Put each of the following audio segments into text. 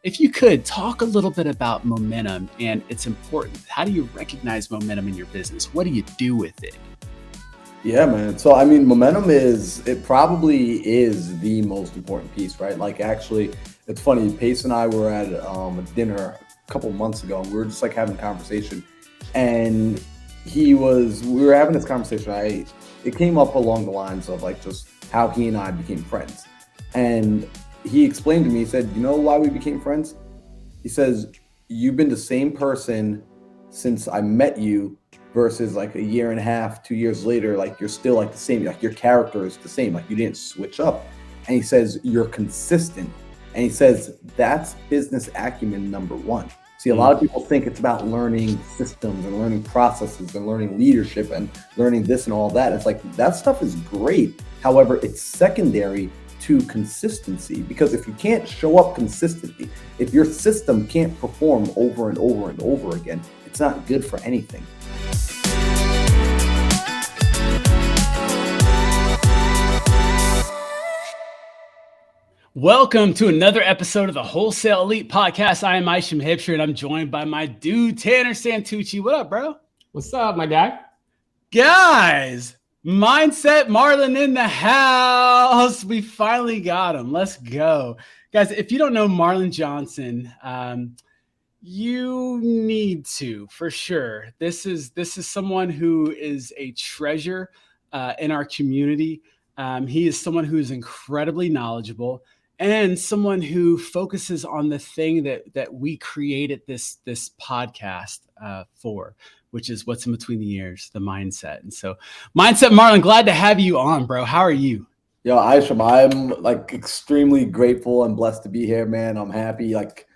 if you could talk a little bit about momentum and its importance. How do you recognize momentum in your business? What do you do with it? Yeah, man. So, I mean, it probably is the most important piece, right? Like, actually, it's funny. Pace and I were at a dinner a couple months ago, and we were just like having a conversation. And we were having this conversation. It came up along the lines of like just how he and I became friends. And he explained to me, he said, "You know why we became friends?" He says, "You've been the same person since I met you versus like a year and a half, 2 years later, like you're still like the same, like your character is the same, like you didn't switch up." And he says, "You're consistent." And he says, that's business acumen number one. See, a lot of people think it's about learning systems and learning processes and learning leadership and learning this and all that. It's like, that stuff is great. However, it's secondary to consistency, because if you can't show up consistently, if your system can't perform over and over and over again, it's not good for anything. Welcome to another episode of the Wholesale Elite Podcast. I am Isham and I'm joined by my dude, Tanner Santucci. What up, bro? What's up, my guy? Guys, Mindset Marlon in the house. We finally got him. Let's go. Guys, if you don't know Marlon Johnson, you need to, for sure. This is someone who is a treasure in our community. He is someone who is incredibly knowledgeable and someone who focuses on the thing that we created this podcast for, which is what's in between the ears, the mindset. And so, Mindset Marlon, glad to have you on, bro. How are you? Yo, Isham, I'm like extremely grateful and blessed to be here, man. I'm happy. Like,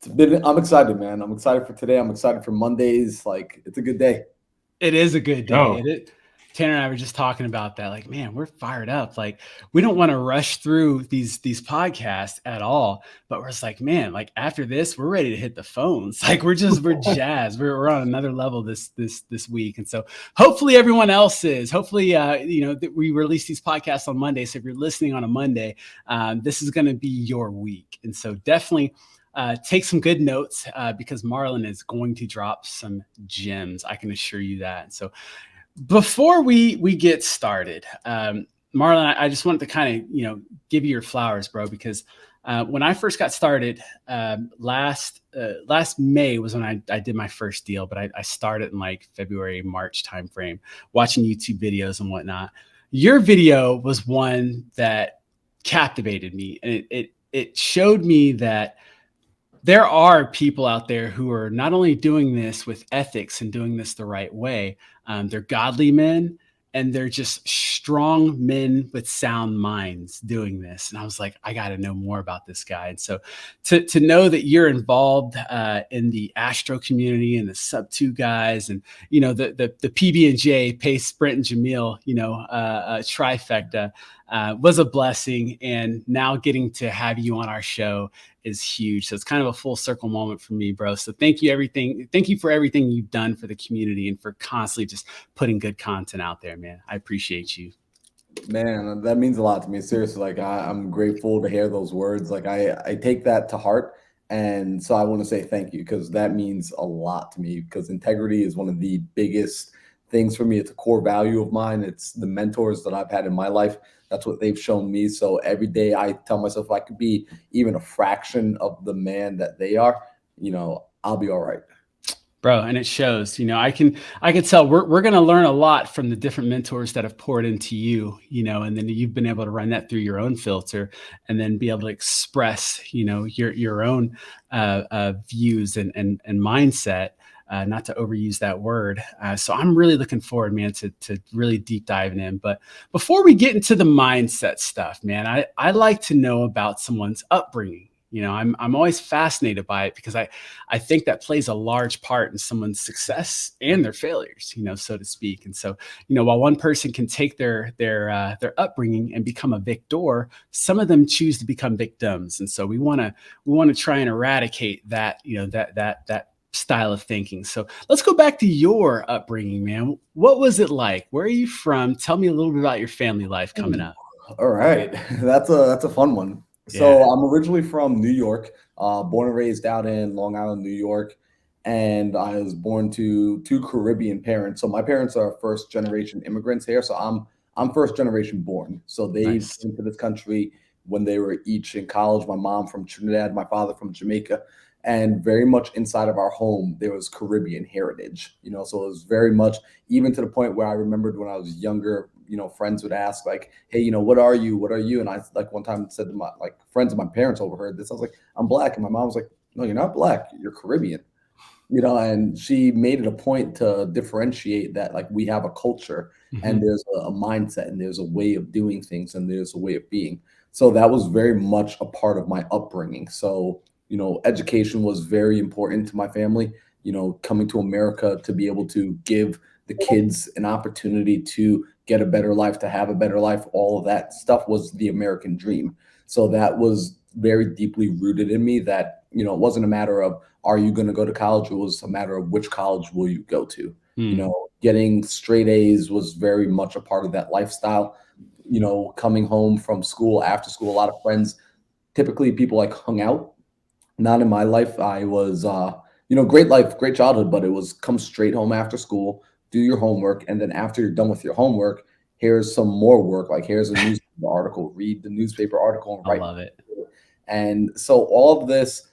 I'm excited, man. I'm excited for today. I'm excited for Mondays. Like, it's a good day. It is a good day. Tanner and I were just talking about that. Like, man, we're fired up. Like, we don't want to rush through these podcasts at all. But we're just like, man, like after this, we're ready to hit the phones. Like, we're jazzed. We're on another level this week. And so hopefully everyone else is. Hopefully, we release these podcasts on Monday. So if you're listening on a Monday, this is going to be your week. And so definitely take some good notes because Marlon is going to drop some gems. I can assure you that. So before we get started, Marlon, I just wanted to kind of, give you your flowers, bro, because when I first got started, last May was when I did my first deal, but I started in like February, March timeframe, watching YouTube videos and whatnot. Your video was one that captivated me, and it showed me that there are people out there who are not only doing this with ethics and doing this the right way, they're godly men and they're just strong men with sound minds doing this. And I was like, I got to know more about this guy. And so to know that you're involved in the Astro community and the Sub 2 guys and, the PB&J, Pace, Sprint, and Jamil, trifecta was a blessing. And now getting to have you on our show is huge. So it's kind of a full circle moment for me, bro. So thank you for everything you've done for the community and for constantly just putting good content out there, man. I appreciate you. Man, that means a lot to me. Seriously, like I'm grateful to hear those words. Like I take that to heart. And so I want to say thank you, because that means a lot to me, because integrity is one of the biggest things for me. It's a core value of mine. It's the mentors that I've had in my life. That's what they've shown me. So every day I tell myself, if I could be even a fraction of the man that they are, I'll be all right. Bro, and it shows. I can tell we're going to learn a lot from the different mentors that have poured into you, and then you've been able to run that through your own filter and then be able to express, your own views and mindset. Not to overuse that word. So I'm really looking forward, man, to really deep diving in. But before we get into the mindset stuff, man, I like to know about someone's upbringing. I'm always fascinated by it because I think that plays a large part in someone's success and their failures, so to speak. And so, while one person can take their upbringing and become a victor, some of them choose to become victims. And so we want to try and eradicate that, that style of thinking. So let's go back to your upbringing, man. What was it like? Where are you from? Tell me a little bit about your family life coming up. All right. That's a fun one. So Yeah. I'm originally from New York, born and raised out in Long Island, New York, and I was born to two Caribbean parents. So my parents are first generation immigrants here. So I'm first generation born. So they Nice. came to this country when they were each in college. My mom from Trinidad, my father from Jamaica, and very much inside of our home there was Caribbean heritage. So it was very much, even to the point where I remembered when I was younger. Friends would ask like, "Hey, what are you? What are you?" And I like one time said to my like friends of my parents overheard this. I was like, "I'm black," and my mom was like, "No, you're not black. You're Caribbean." And she made it a point to differentiate that like we have a culture and Hmm. there's a mindset and there's a way of doing things and there's a way of being. So that was very much a part of my upbringing. So, education was very important to my family. Coming to America to be able to give the kids an opportunity to get a better life, to have a better life, all of that stuff was the American dream. So that was very deeply rooted in me that, it wasn't a matter of are you going to go to college? It was a matter of which college will you go to. Mm. Getting straight A's was very much a part of that lifestyle. Coming home from school, after school, a lot of friends, typically people like hung out. Not in my life. I was, great life, great childhood, but it was come straight home after school, do your homework. And then after you're done with your homework, here's some more work. Like here's a newspaper article, read the newspaper article and I write. love it. And so all of this,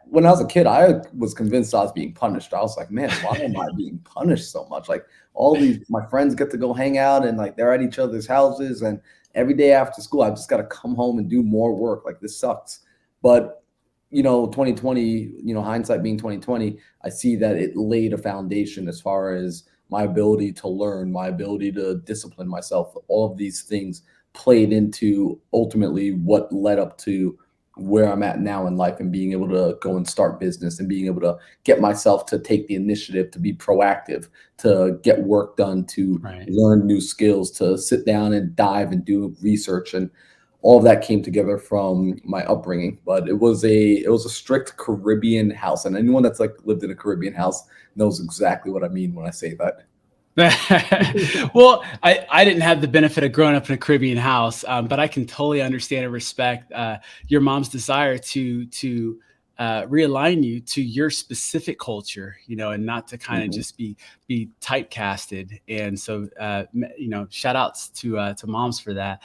when I was a kid, I was convinced I was being punished. I was like, man, why am I being punished so much? Like all these, my friends get to go hang out and like they're at each other's houses. And every day after school, I've just got to come home and do more work. Like this sucks. But 2020, hindsight being 2020, I see that it laid a foundation as far as my ability to learn, my ability to discipline myself. All of these things played into ultimately what led up to where I'm at now in life and being able to go and start business and being able to get myself to take the initiative, to be proactive, to get work done, to Right. learn new skills, to sit down and dive and do research. And all of that came together from my upbringing. But it was a strict Caribbean house, and anyone that's like lived in a Caribbean house knows exactly what I mean when I say that. Well, I didn't have the benefit of growing up in a Caribbean house, but I can totally understand and respect your mom's desire to realign you to your specific culture, and not to kind of Mhm. just be typecasted. And so, shout outs to moms for that.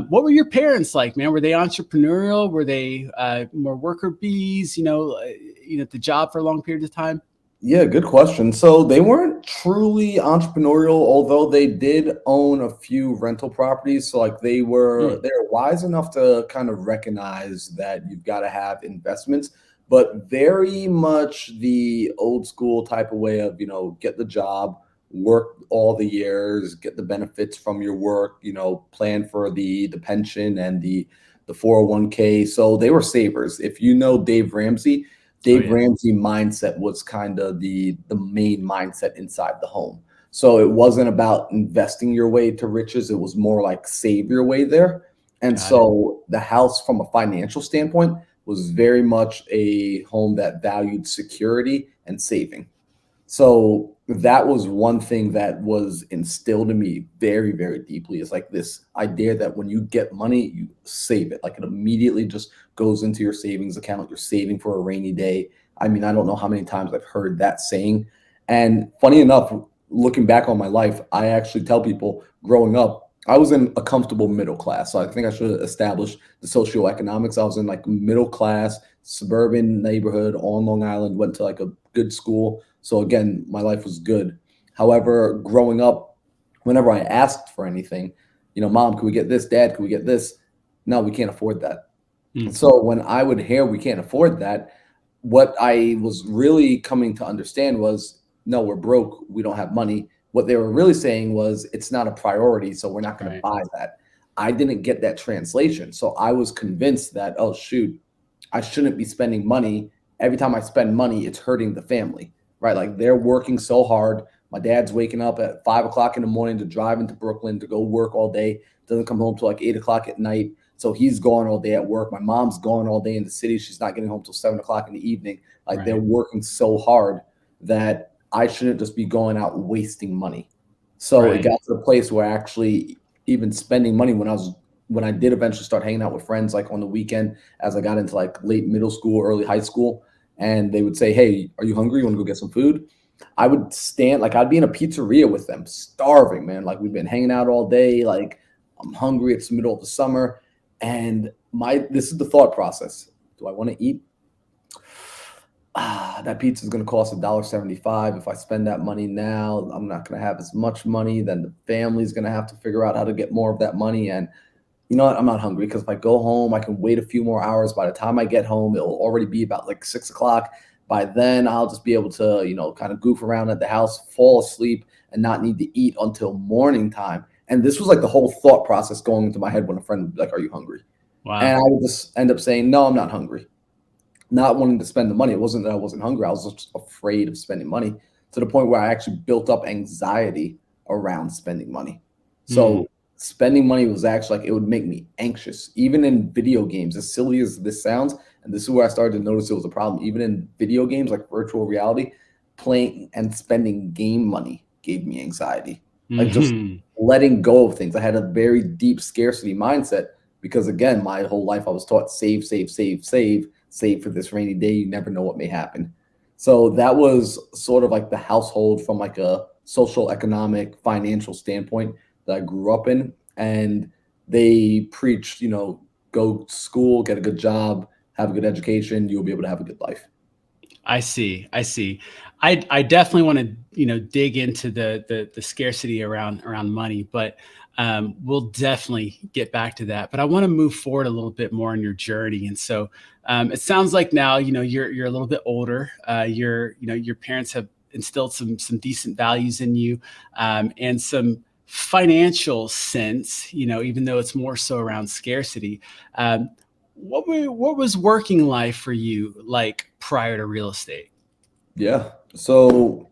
What were your parents like, man? Were they entrepreneurial? Were they more worker bees? At the job for a long period of time. Yeah, good question. So they weren't truly entrepreneurial, although they did own a few rental properties. So like Mm, they're wise enough to kind of recognize that you've got to have investments, but very much the old school type of way of, get the job, work all the years, get the benefits from your work, plan for the pension and the 401k. So they were savers. If you know Dave Ramsey, oh Dave yeah, Ramsey mindset was kind of the main mindset inside the home. So it wasn't about investing your way to riches. It was more like save your way there. And got it. so the house from a financial standpoint was very much a home that valued security and saving. So that was one thing that was instilled in me very, very deeply. Is like this idea that when you get money, you save it. Like it immediately just goes into your savings account. You're saving for a rainy day. I mean, I don't know how many times I've heard that saying. And funny enough, looking back on my life, I actually tell people growing up, I was in a comfortable middle class. So I think I should establish the socioeconomics. I was in like middle class, suburban neighborhood on Long Island, went to like a good school. So again, my life was good. However, growing up, whenever I asked for anything, mom, can we get this? Dad, can we get this? No, we can't afford that. Mm, So when I would hear we can't afford that, what I was really coming to understand was no, we're broke. We don't have money. What they were really saying was it's not a priority. So we're not going to right. buy that. I didn't get that translation. So I was convinced that, oh, shoot, I shouldn't be spending money. Every time I spend money, it's hurting the family, right? Like they're working so hard. My dad's waking up at 5 o'clock in the morning to drive into Brooklyn to go work all day. Doesn't come home till like 8 o'clock at night. So he's gone all day at work. My mom's gone all day in the city. She's not getting home till 7 o'clock in the evening. Like they're Right. working so hard that I shouldn't just be going out wasting money. So it Right. got to the place where actually even spending money when I was when I did eventually start hanging out with friends, like on the weekend, as I got into like late middle school, early high school, and they would say, "Hey, are you hungry? You want to go get some food?" I would stand, like I'd be in a pizzeria with them, starving, man. Like we've been hanging out all day. Like I'm hungry. It's the middle of the summer, and this is the thought process: do I want to eat? That pizza is going to cost $1.75. If I spend that money now, I'm not going to have as much money. Then the family's going to have to figure out how to get more of that money. And you know what? I'm not hungry because if I go home, I can wait a few more hours. By the time I get home, it'll already be about like 6 o'clock. By then, I'll just be able to, kind of goof around at the house, fall asleep, and not need to eat until morning time. And this was like the whole thought process going into my head when a friend would be like, "Are you hungry?" And Wow. I would just end up saying, "No, I'm not hungry." Not wanting to spend the money. It wasn't that I wasn't hungry. I was just afraid of spending money to the point where I actually built up anxiety around spending money. Mm. So spending money was actually like it would make me anxious, even in video games. As silly as this sounds, and this is where I started to notice it was a problem. Even in video games like virtual reality, playing and spending game money gave me anxiety. Like just Hmm. letting go of things. I had a very deep scarcity mindset because again, my whole life I was taught save, save, save, save, save for this rainy day. You never know what may happen. So that was sort of like the household from like a social, economic, financial standpoint that I grew up in. And they preached, go to school, get a good job, have a good education, you'll be able to have a good life. I see. I see. I definitely want to dig into the scarcity around money, but we'll definitely get back to that. But I want to move forward a little bit more on your journey, and so it sounds like now you're a little bit older. Your parents have instilled some decent values in you, and some financial sense. Even though it's more so around scarcity. What was working life for you like prior to real estate? Yeah. So,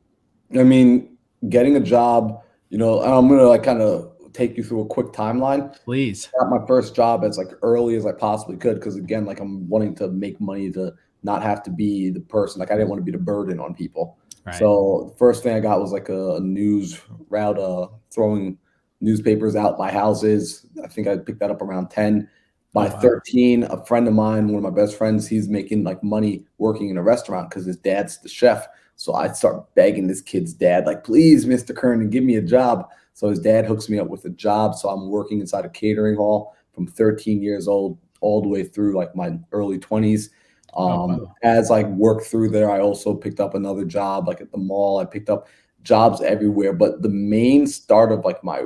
I mean, getting a job, and I'm gonna like kind of take you through a quick timeline. Please. Got my first job as like early as I possibly could because again, like I'm wanting to make money to not have to be the person. Like I didn't want to be the burden on people. Right. So the first thing I got was like a news route, throwing newspapers out by houses. I think I picked that up around 10. Oh By wow. 13, a friend of mine, one of my best friends, he's making like money working in a restaurant because his dad's the chef. So I start begging this kid's dad, like, please, Mr. Kernan, give me a job. So his dad hooks me up with a job. So I'm working inside a catering hall from 13 years old all the way through like my early 20s. Oh wow. As I worked through there, I also picked up another job like at the mall. I picked up jobs everywhere. But the main start of like my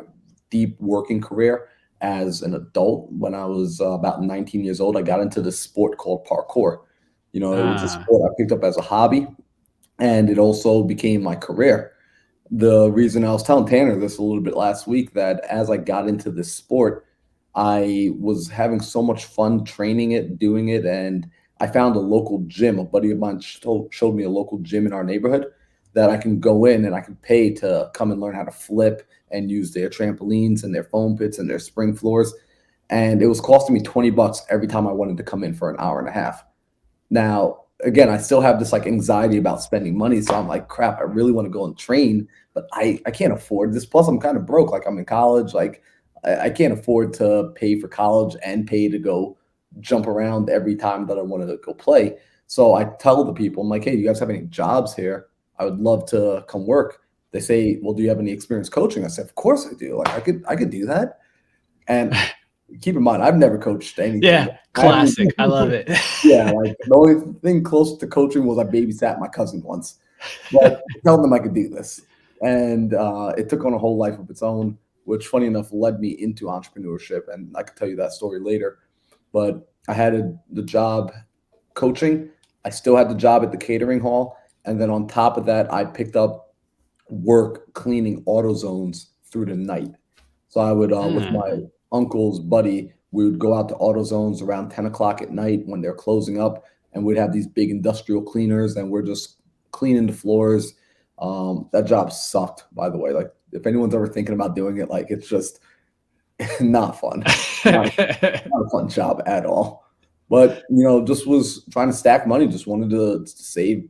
deep working career as an adult, when I was about 19 years old, I got into this sport called parkour. It was a Ah, sport I picked up as a hobby and it also became my career. The reason I was telling Tanner this a little bit last week that as I got into this sport, I was having so much fun training it, doing it, and I found a local gym. A buddy of mine showed me a local gym in our neighborhood that I can go in and I can pay to come and learn how to flip and use their trampolines and their foam pits and their spring floors. And it was costing me $20 every time I wanted to come in for an hour and a half. Now, again, I still have this like anxiety about spending money. So I'm like, crap, I really want to go and train, but I can't afford this. Plus, I'm kind of broke. Like I'm in college. Like I can't afford to pay for college and pay to go jump around every time that I wanted to go play. So I tell the people, I'm like, hey, do you guys have any jobs here? I would love to come work. They say, well, do you have any experience coaching? I said, of course I do. Like I could do that. And keep in mind, I've never coached anything. yeah, I haven't classic. I love it. yeah, like the only thing close to coaching was I babysat my cousin once, but tell them I could do this, and it took on a whole life of its own, which, funny enough, led me into entrepreneurship, and I could tell you that story later. But I had the job coaching. I still had the job at the catering hall, and then on top of that, I picked up work cleaning Autozones through the night. So I would, with Ah, my uncle's buddy, we would go out to Autozones around 10 o'clock at night when they're closing up, and we'd have these big industrial cleaners, and we're just cleaning the floors. That job sucked, by the way. Like, if anyone's ever thinking about doing it, like, it's just not fun. Not, not a fun job at all. But just was trying to stack money. Just wanted to save,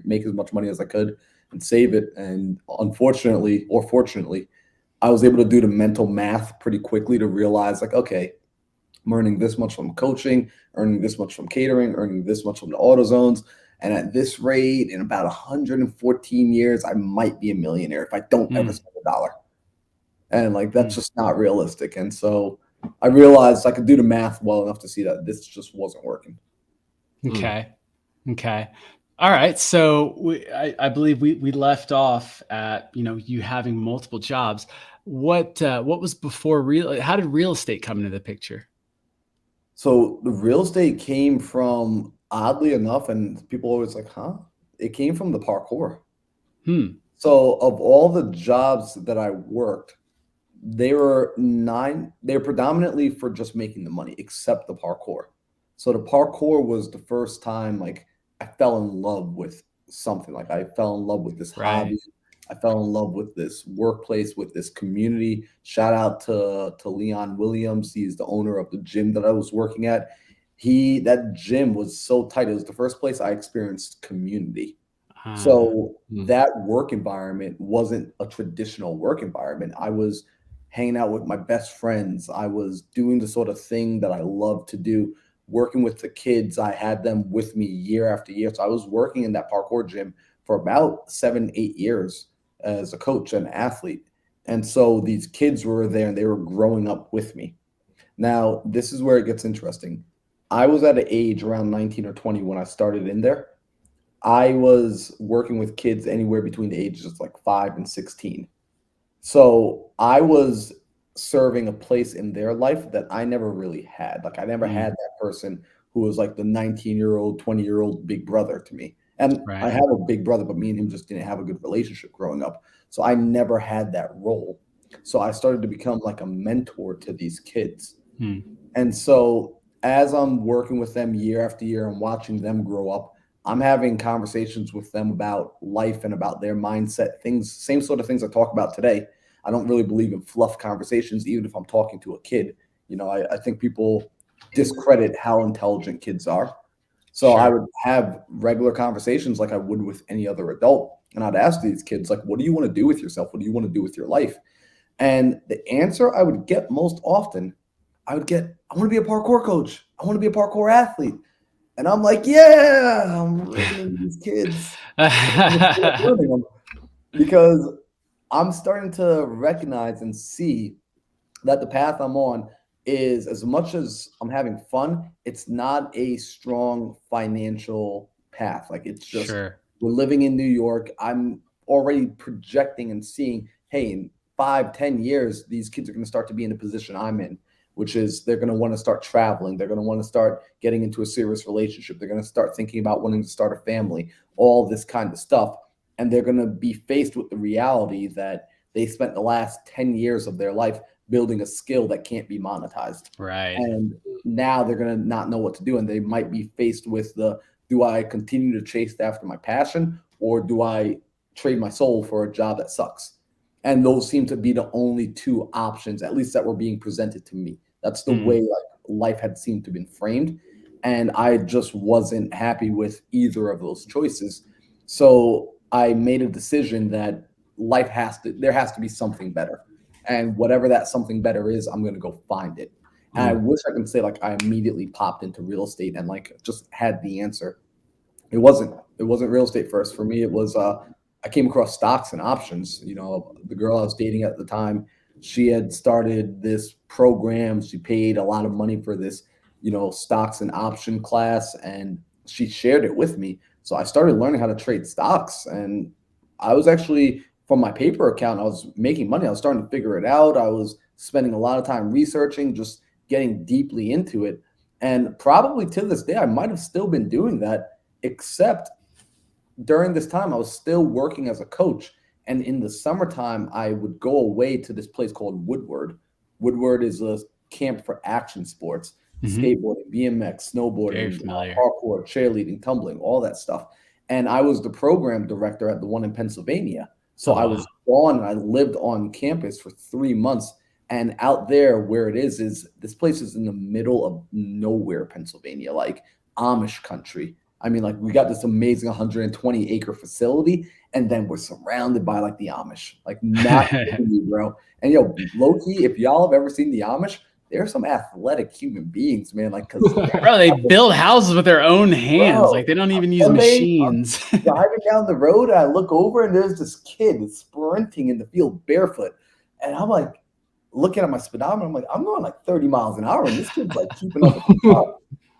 make as much money as I could, and save it. And unfortunately, or fortunately, I was able to do the mental math pretty quickly to realize like, okay, I'm earning this much from coaching, earning this much from catering, earning this much from the Autozones. And at this rate, in about 114 years, I might be a millionaire if I don't ever spend a dollar. And like, that's just not realistic. And so I realized I could do the math well enough to see that this just wasn't working. Okay. Okay. All right. So I believe we left off at, you having multiple jobs. What was before how did real estate come into the picture? So the real estate came from, oddly enough, and people always like, huh? It came from the parkour. So of all the jobs that I worked, they were predominantly for just making the money, except the parkour. So the parkour was the first time like I fell in love with something. Like I fell in love with this hobby. I fell in love with this workplace, with this community. Shout out to Leon Williams. He's the owner of the gym that I was working at. That gym was so tight. It was the first place I experienced community. So that work environment wasn't a traditional work environment. I was hanging out with my best friends. I was doing the sort of thing that I love to do, working with the kids. I had them with me year after year. So I was working in that parkour gym for about 7, 8 years as a coach and athlete. And so these kids were there and they were growing up with me. Now, this is where it gets interesting. I was at an age around 19 or 20 when I started in there. I was working with kids anywhere between the ages of like 5 and 16. So I was serving a place in their life that I never really had. Like I never had that person who was like the 19-year-old, 20-year-old big brother to me. And I have a big brother, but me and him just didn't have a good relationship growing up. So I never had that role. So I started to become like a mentor to these kids. And so as I'm working with them year after year and watching them grow up, I'm having conversations with them about life and about their mindset, things, same sort of things I talk about today. I don't really believe in fluff conversations, even if I'm talking to a kid. I think people discredit how intelligent kids are. So I would have regular conversations like I would with any other adult. And I'd ask these kids, like, what do you want to do with yourself? What do you want to do with your life? And the answer I would get most often, I want to be a parkour coach. I want to be a parkour athlete. And I'm like, yeah, I'm raising these kids. Because I'm starting to recognize and see that the path I'm on is, as much as I'm having fun, it's not a strong financial path. Like it's just, we're living in New York. I'm already projecting and seeing, hey, in 5, 10 years, these kids are going to start to be in the position I'm in, which is they're going to want to start traveling. They're going to want to start getting into a serious relationship. They're going to start thinking about wanting to start a family, all this kind of stuff. And they're going to be faced with the reality that they spent the last 10 years of their life building a skill that can't be monetized. And now they're going to not know what to do. And they might be faced with do I continue to chase after my passion, or do I trade my soul for a job that sucks? And those seem to be the only two options, at least that were being presented to me. That's the way life had seemed to have been framed. And I just wasn't happy with either of those choices. So I made a decision that there has to be something better. And whatever that something better is, I'm going to go find it. And I wish I could say like I immediately popped into real estate and like just had the answer. It wasn't real estate first. For me, it was I came across stocks and options. The girl I was dating at the time, she had started this program. She paid a lot of money for this, stocks and option class, and she shared it with me. So I started learning how to trade stocks, and I was actually, from my paper account, I was making money. I was starting to figure it out. I was spending a lot of time researching, just getting deeply into it. And probably to this day, I might have still been doing that, except during this time, I was still working as a coach. And in the summertime, I would go away to this place called Woodward. Woodward is a camp for action sports, skateboarding, BMX, snowboarding, parkour, cheerleading, tumbling, all that stuff. And I was the program director at the one in Pennsylvania. So I was gone and I lived on campus for 3 months. And out there where it is this place is in the middle of nowhere, Pennsylvania, like Amish country. I mean, like we got this amazing 120 acre facility, and then we're surrounded by like the Amish, like not kidding me, bro. And low key, if y'all have ever seen the Amish, they're some athletic human beings, man. Like, cause Bro, they build houses with their own hands. bro, Like they don't even use Sunday, machines. I'm driving down the road and I look over and there's this kid sprinting in the field barefoot, and I'm like looking at my speedometer. I'm like, I'm going like 30 miles an hour, and this kid's like keeping up with the car.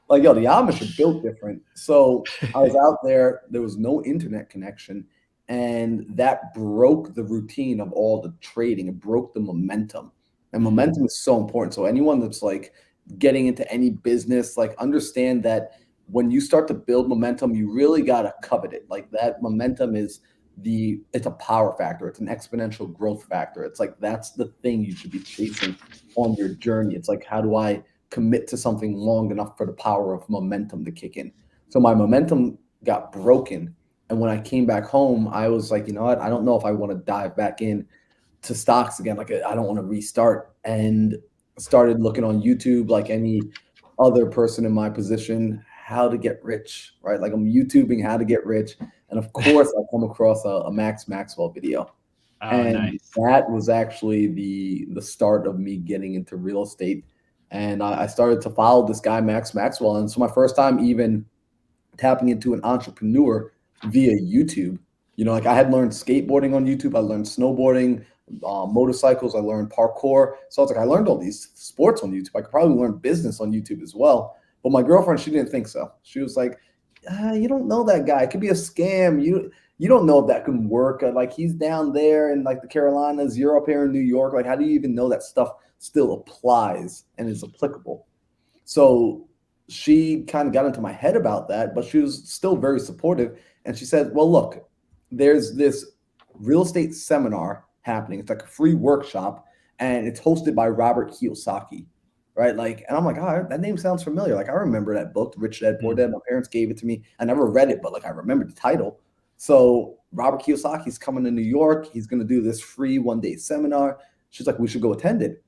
Like, the Amish are built different. So I was out there. There was no internet connection, and that broke the routine of all the trading. It broke the momentum, and momentum is so important. So anyone that's like getting into any business, like understand that when you start to build momentum, you really got to covet it. Like that momentum it's a power factor. It's an exponential growth factor. It's like, that's the thing you should be chasing on your journey. It's like, how do I commit to something long enough for the power of momentum to kick in? So my momentum got broken. And when I came back home, I was like, you know what? I don't know if I want to dive back in to stocks again. Like, I don't want to restart, and started looking on YouTube, like any other person in my position, how to get rich, right? Like I'm YouTubing how to get rich. And of course I come across a Max Maxwell video. Oh, And nice. that was actually the start of me getting into real estate. And I started to follow this guy, Max Maxwell. And so my first time even tapping into an entrepreneur via YouTube, like I had learned skateboarding on YouTube. I learned snowboarding, motorcycles. I learned parkour. So I was like, I learned all these sports on YouTube. I could probably learn business on YouTube as well. But my girlfriend, she didn't think so. She was like, you don't know that guy. It could be a scam. You don't know if that can work. Like he's down there in like the Carolinas, you're up here in New York. Like, how do you even know that stuff still applies and is applicable? So she kind of got into my head about that, but she was still very supportive. And she said, well, look, there's this real estate seminar happening. It's like a free workshop, and it's hosted by Robert Kiyosaki. Right. Like, and I'm like, oh, that name sounds familiar. Like, I remember that book, Rich Dad, Poor Dad. My parents gave it to me. I never read it, but like, I remember the title. So Robert Kiyosaki's coming to New York. He's going to do this free 1-day seminar. She's like, we should go attend it.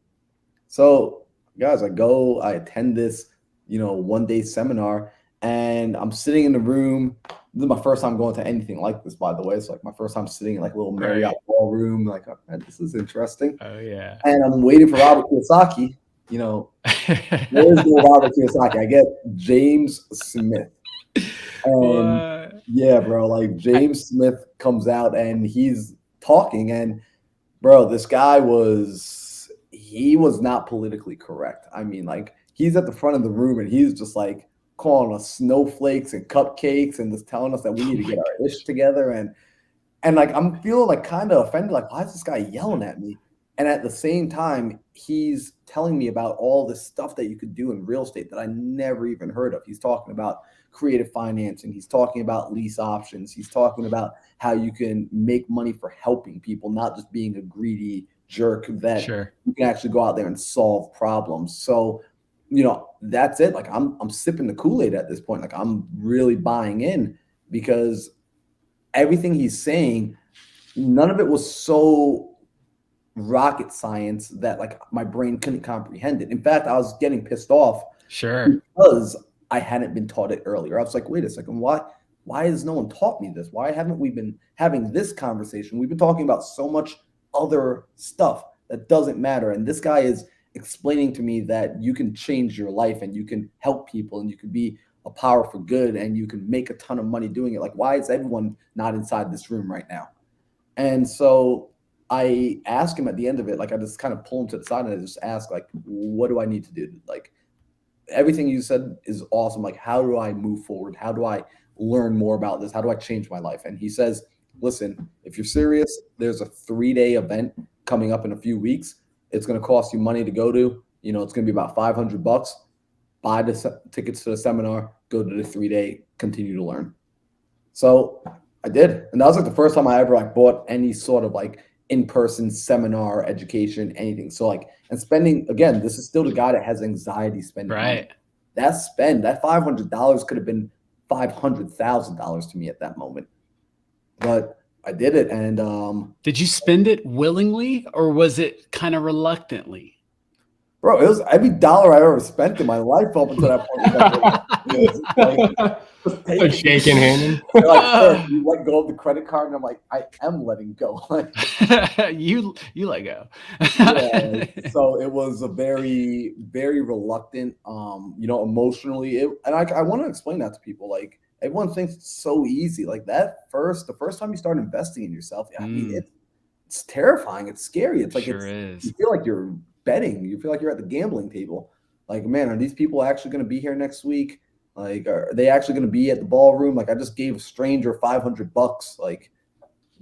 So guys, I attend this, 1-day seminar, and I'm sitting in the room. This is my first time going to anything like this, by the way. It's like my first time sitting in like a little Marriott ballroom. Like, oh, man, this is interesting. Oh yeah. And I'm waiting for Robert Kiyosaki. Where's the Robert Kiyosaki? I get James Smith. And yeah, bro, like James Smith comes out and he's talking, and bro, this guy was not politically correct. I mean, like he's at the front of the room and he's just like calling us snowflakes and cupcakes and just telling us that we need to get our ish together. And like I'm feeling like kind of offended, like, why is this guy yelling at me? And at the same time, he's telling me about all this stuff that you could do in real estate that I never even heard of. He's talking about creative financing. He's talking about lease options. He's talking about how you can make money for helping people, not just being a greedy jerk, that you can actually go out there and solve problems. So, that's it. Like I'm sipping the Kool-Aid at this point. Like I'm really buying in, because everything he's saying, none of it was so rocket science that like my brain couldn't comprehend it. In fact, I was getting pissed off because I hadn't been taught it earlier. I was like, wait a second, why has no one taught me this? Why haven't we been having this conversation? We've been talking about so much other stuff that doesn't matter. And this guy is explaining to me that you can change your life and you can help people and you can be a power for good and you can make a ton of money doing it. Like, why is everyone not inside this room right now? And so I ask him at the end of it, like I just kind of pull him to the side and I just ask, like, what do I need to do? Like, everything you said is awesome. Like, how do I move forward? How do I learn more about this? How do I change my life? And he says, listen, if you're serious, there's a 3-day event coming up in a few weeks. It's going to cost you money to go to. It's going to be about $500. Buy the tickets to the seminar, go to the 3-day, continue to learn. So I did. And that was like the first time I ever like bought any sort of like in-person seminar, education, anything. So like, and spending, again, this is still the guy that has anxiety spending. Right. That $500 could have been $500,000 to me at that moment. But I did it. And did you spend it willingly or was it kind of reluctantly? Bro, it was every dollar I ever spent in my life up until that point. Was like, shaking hand. They're like, sir, you let go of the credit card, and I'm like, I am letting go. you let go. Yeah, so it was a very, very reluctant, emotionally. And I want to explain that to people. Like everyone thinks it's so easy. Like the first time you start investing in yourself, I mean, it's terrifying. It's scary. It's like Sure is. you feel like you're betting. You feel like you're at the gambling table. Like, man, are these people actually going to be here next week? Like, are they actually going to be at the ballroom? Like, I just gave a stranger $500. Like,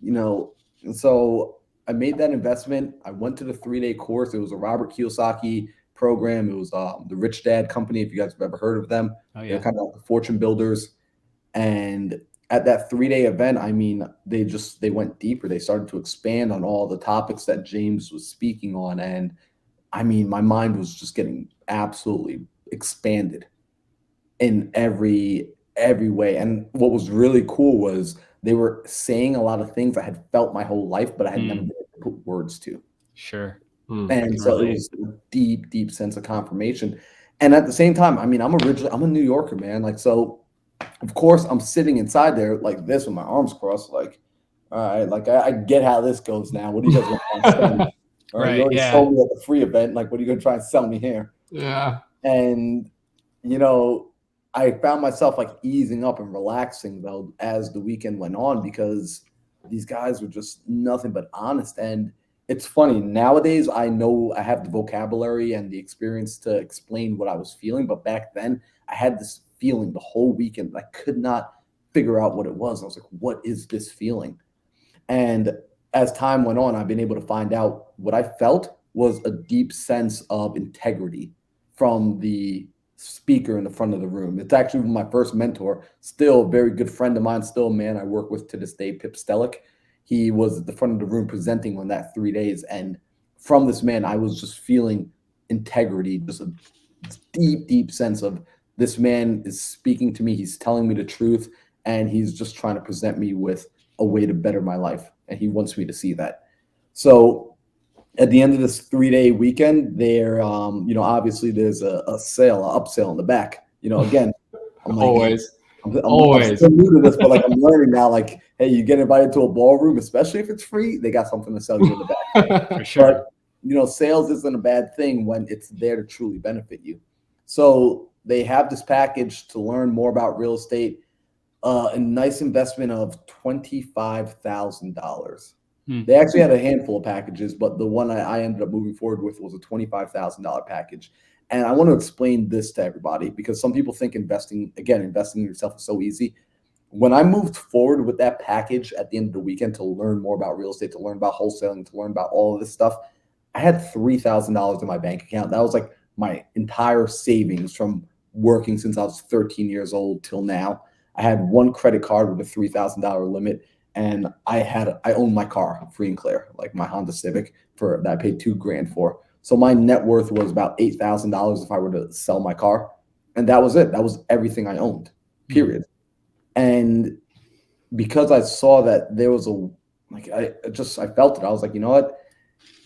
and so I made that investment. I went to the 3-day course. It was a Robert Kiyosaki program. It was the Rich Dad Company, if you guys have ever heard of them. Oh, yeah. They're kind of like the fortune builders. And at that 3-day event, I mean, they went deeper. They started to expand on all the topics that James was speaking on. And I mean, my mind was just getting absolutely expanded in every way. And what was really cool was they were saying a lot of things I had felt my whole life, but I had never been able to put words to. Sure. And so it was a deep, deep sense of confirmation. And at the same time, I mean, I'm a New Yorker, man. Like, so of course I'm sitting inside there like this with my arms crossed, like, all right, like I get how this goes now. What do you guys want to sell me? All right, you already sold me at the free event. Like, what are you gonna try and sell me here? Yeah. And I found myself like easing up and relaxing though as the weekend went on, because these guys were just nothing but honest. And it's funny, nowadays I know I have the vocabulary and the experience to explain what I was feeling, but back then I had this feeling the whole weekend. I could not figure out what it was. I was like, what is this feeling? And as time went on, I've been able to find out what I felt was a deep sense of integrity from the speaker in the front of the room. It's actually my first mentor, still a very good friend of mine, still a man I work with to this day, Pip Stellick. He was at the front of the room presenting on that 3 days. And from this man, I was just feeling integrity, just a deep, deep sense of this man is speaking to me. He's telling me the truth, and he's just trying to present me with a way to better my life. And he wants me to see that. So at the end of this 3-day weekend, there, obviously there's a upsell in the back. Again, I'm like, always. I'm still new to this, but like I'm learning now. Like, hey, you get invited to a ballroom, especially if it's free, they got something to sell you in the back. For sure. But sales isn't a bad thing when it's there to truly benefit you. So they have this package to learn more about real estate, a nice investment of $25,000. They actually had a handful of packages, but the one I ended up moving forward with was a $25,000 package. And I want to explain this to everybody, because some people think investing in yourself is so easy. When I moved forward with that package at the end of the weekend to learn more about real estate, to learn about wholesaling, to learn about all of this stuff, I had $3,000 in my bank account. That was like my entire savings from working since I was 13 years old till now. I had one credit card with a $3,000 limit. And I owned my car free and clear, like my Honda Civic that I paid $2,000 for. So my net worth was about $8,000 if I were to sell my car. And that was it. That was everything I owned, period. And because I saw that there was I felt it. I was like, you know what?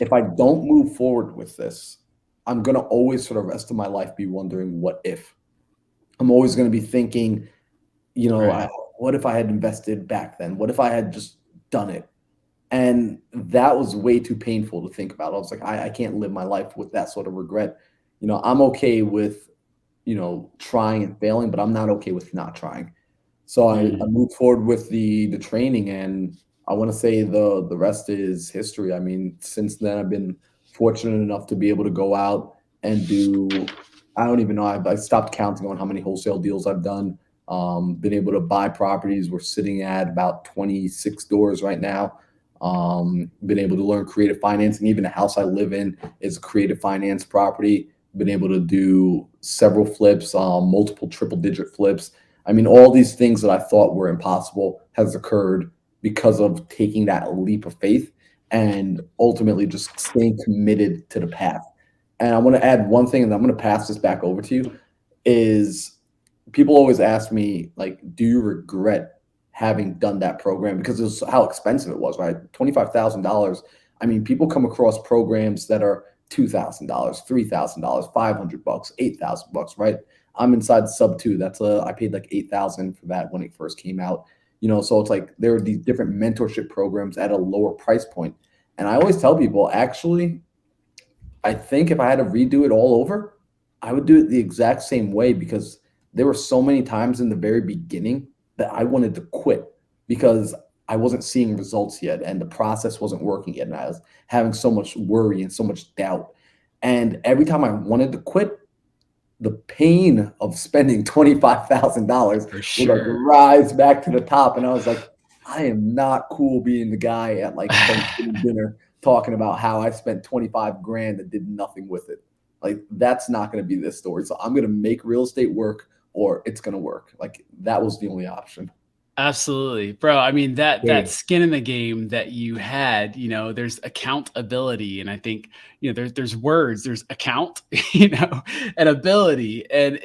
If I don't move forward with this, I'm going to always for the rest of my life be wondering what if. I'm always going to be thinking, Right. what if I had invested back then? What if I had just done it? And that was way too painful to think about. I was like, I can't live my life with that sort of regret. I'm okay with, trying and failing, but I'm not okay with not trying. So I moved forward with the training, and I want to say the rest is history. I mean, since then I've been fortunate enough to be able to go out and do, I don't even know, I stopped counting on how many wholesale deals I've done. Been able to buy properties. We're sitting at about 26 doors right now. Been able to learn creative financing. Even the house I live in is a creative finance property. Been able to do several flips, multiple triple-digit flips. I mean, all these things that I thought were impossible has occurred because of taking that leap of faith and ultimately just staying committed to the path. And I want to add one thing, and I'm going to pass this back over to you, is people always ask me, like, do you regret having done that program? Because it was how expensive it was, right? $25,000. I mean, people come across programs that are $2,000, $3,000, $500, $8,000, right? I'm inside sub two. I paid like 8,000 for that when it first came out. So it's like there are these different mentorship programs at a lower price point. And I always tell people, actually, I think if I had to redo it all over, I would do it the exact same way, because there were so many times in the very beginning that I wanted to quit because I wasn't seeing results yet and the process wasn't working yet. And I was having so much worry and so much doubt. And every time I wanted to quit, the pain of spending $25,000 would like rise back to the top. And I was like, I am not cool being the guy at like Thanksgiving dinner talking about how I spent 25 grand and did nothing with it. Like, that's not going to be this story. So I'm going to make real estate work, or it's going to work. Like, that was the only option. Absolutely, bro. I mean, that skin in the game that you had, there's accountability. And I think, there's words, there's account, and ability. And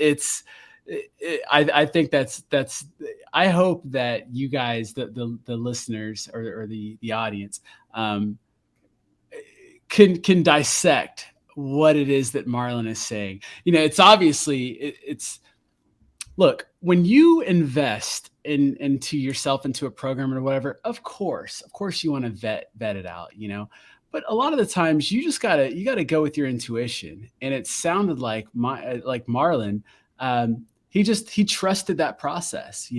I think that's, I hope that you guys, the listeners or the audience, can dissect what it is that Marlon is saying. It's obviously it's look, when you invest into yourself, into a program or whatever, of course you want to vet it out, but a lot of the times you just gotta go with your intuition. And it sounded like Marlon, he trusted that process.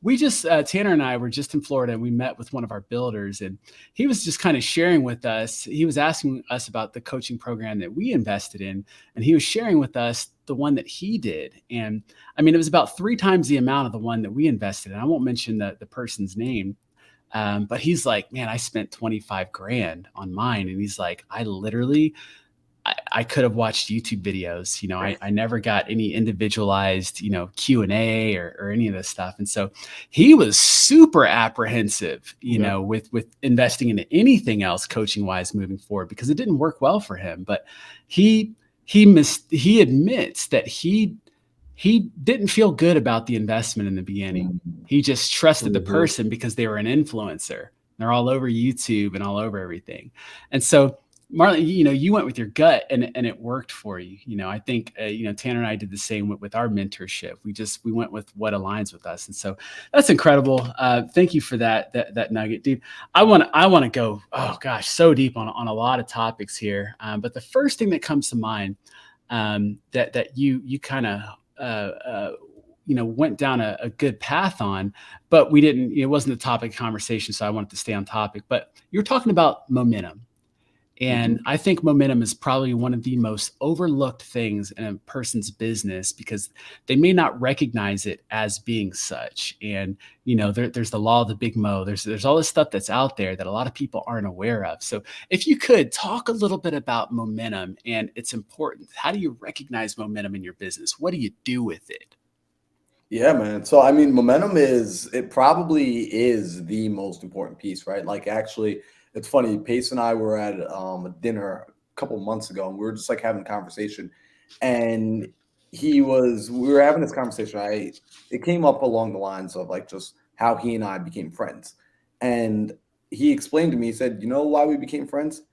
We just, Tanner and I were just in Florida, and we met with one of our builders, and he was just kind of sharing with us. He was asking us about the coaching program that we invested in, and he was sharing with us the one that he did. And I mean, it was about 3 times the amount of the one that we invested in. I won't mention the person's name. But he's like, man, I spent 25 grand on mine. And he's like, I could have watched YouTube videos. I never got any individualized, Q&A or any of this stuff. And so he was super apprehensive, with investing into anything else coaching wise moving forward, because it didn't work well for him. But he admits that he didn't feel good about the investment in the beginning. He just trusted the person because they were an influencer. They're all over YouTube and all over everything. And so, Marlon, you went with your gut, and it worked for you. I think, Tanner and I did the same with our mentorship. We went with what aligns with us. And so that's incredible. Thank you for that nugget, dude. I want to go, oh gosh, so deep on a lot of topics here. But the first thing that comes to mind, that you kind of, went down a good path on, but it wasn't the topic of conversation. So I wanted to stay on topic, but you're talking about momentum. And I think momentum is probably one of the most overlooked things in a person's business, because they may not recognize it as being such. And, there's the law of the big mo. There's all this stuff that's out there that a lot of people aren't aware of. So if you could talk a little bit about momentum and its importance, how do you recognize momentum in your business? What do you do with it? Yeah, man. So, I mean, momentum it probably is the most important piece, right? Like, actually, it's funny. Pace and I were at a dinner a couple months ago, and we were just like having a conversation. And we were having this conversation. It came up along the lines of like just how he and I became friends. And he explained to me, he said, "You know why we became friends?"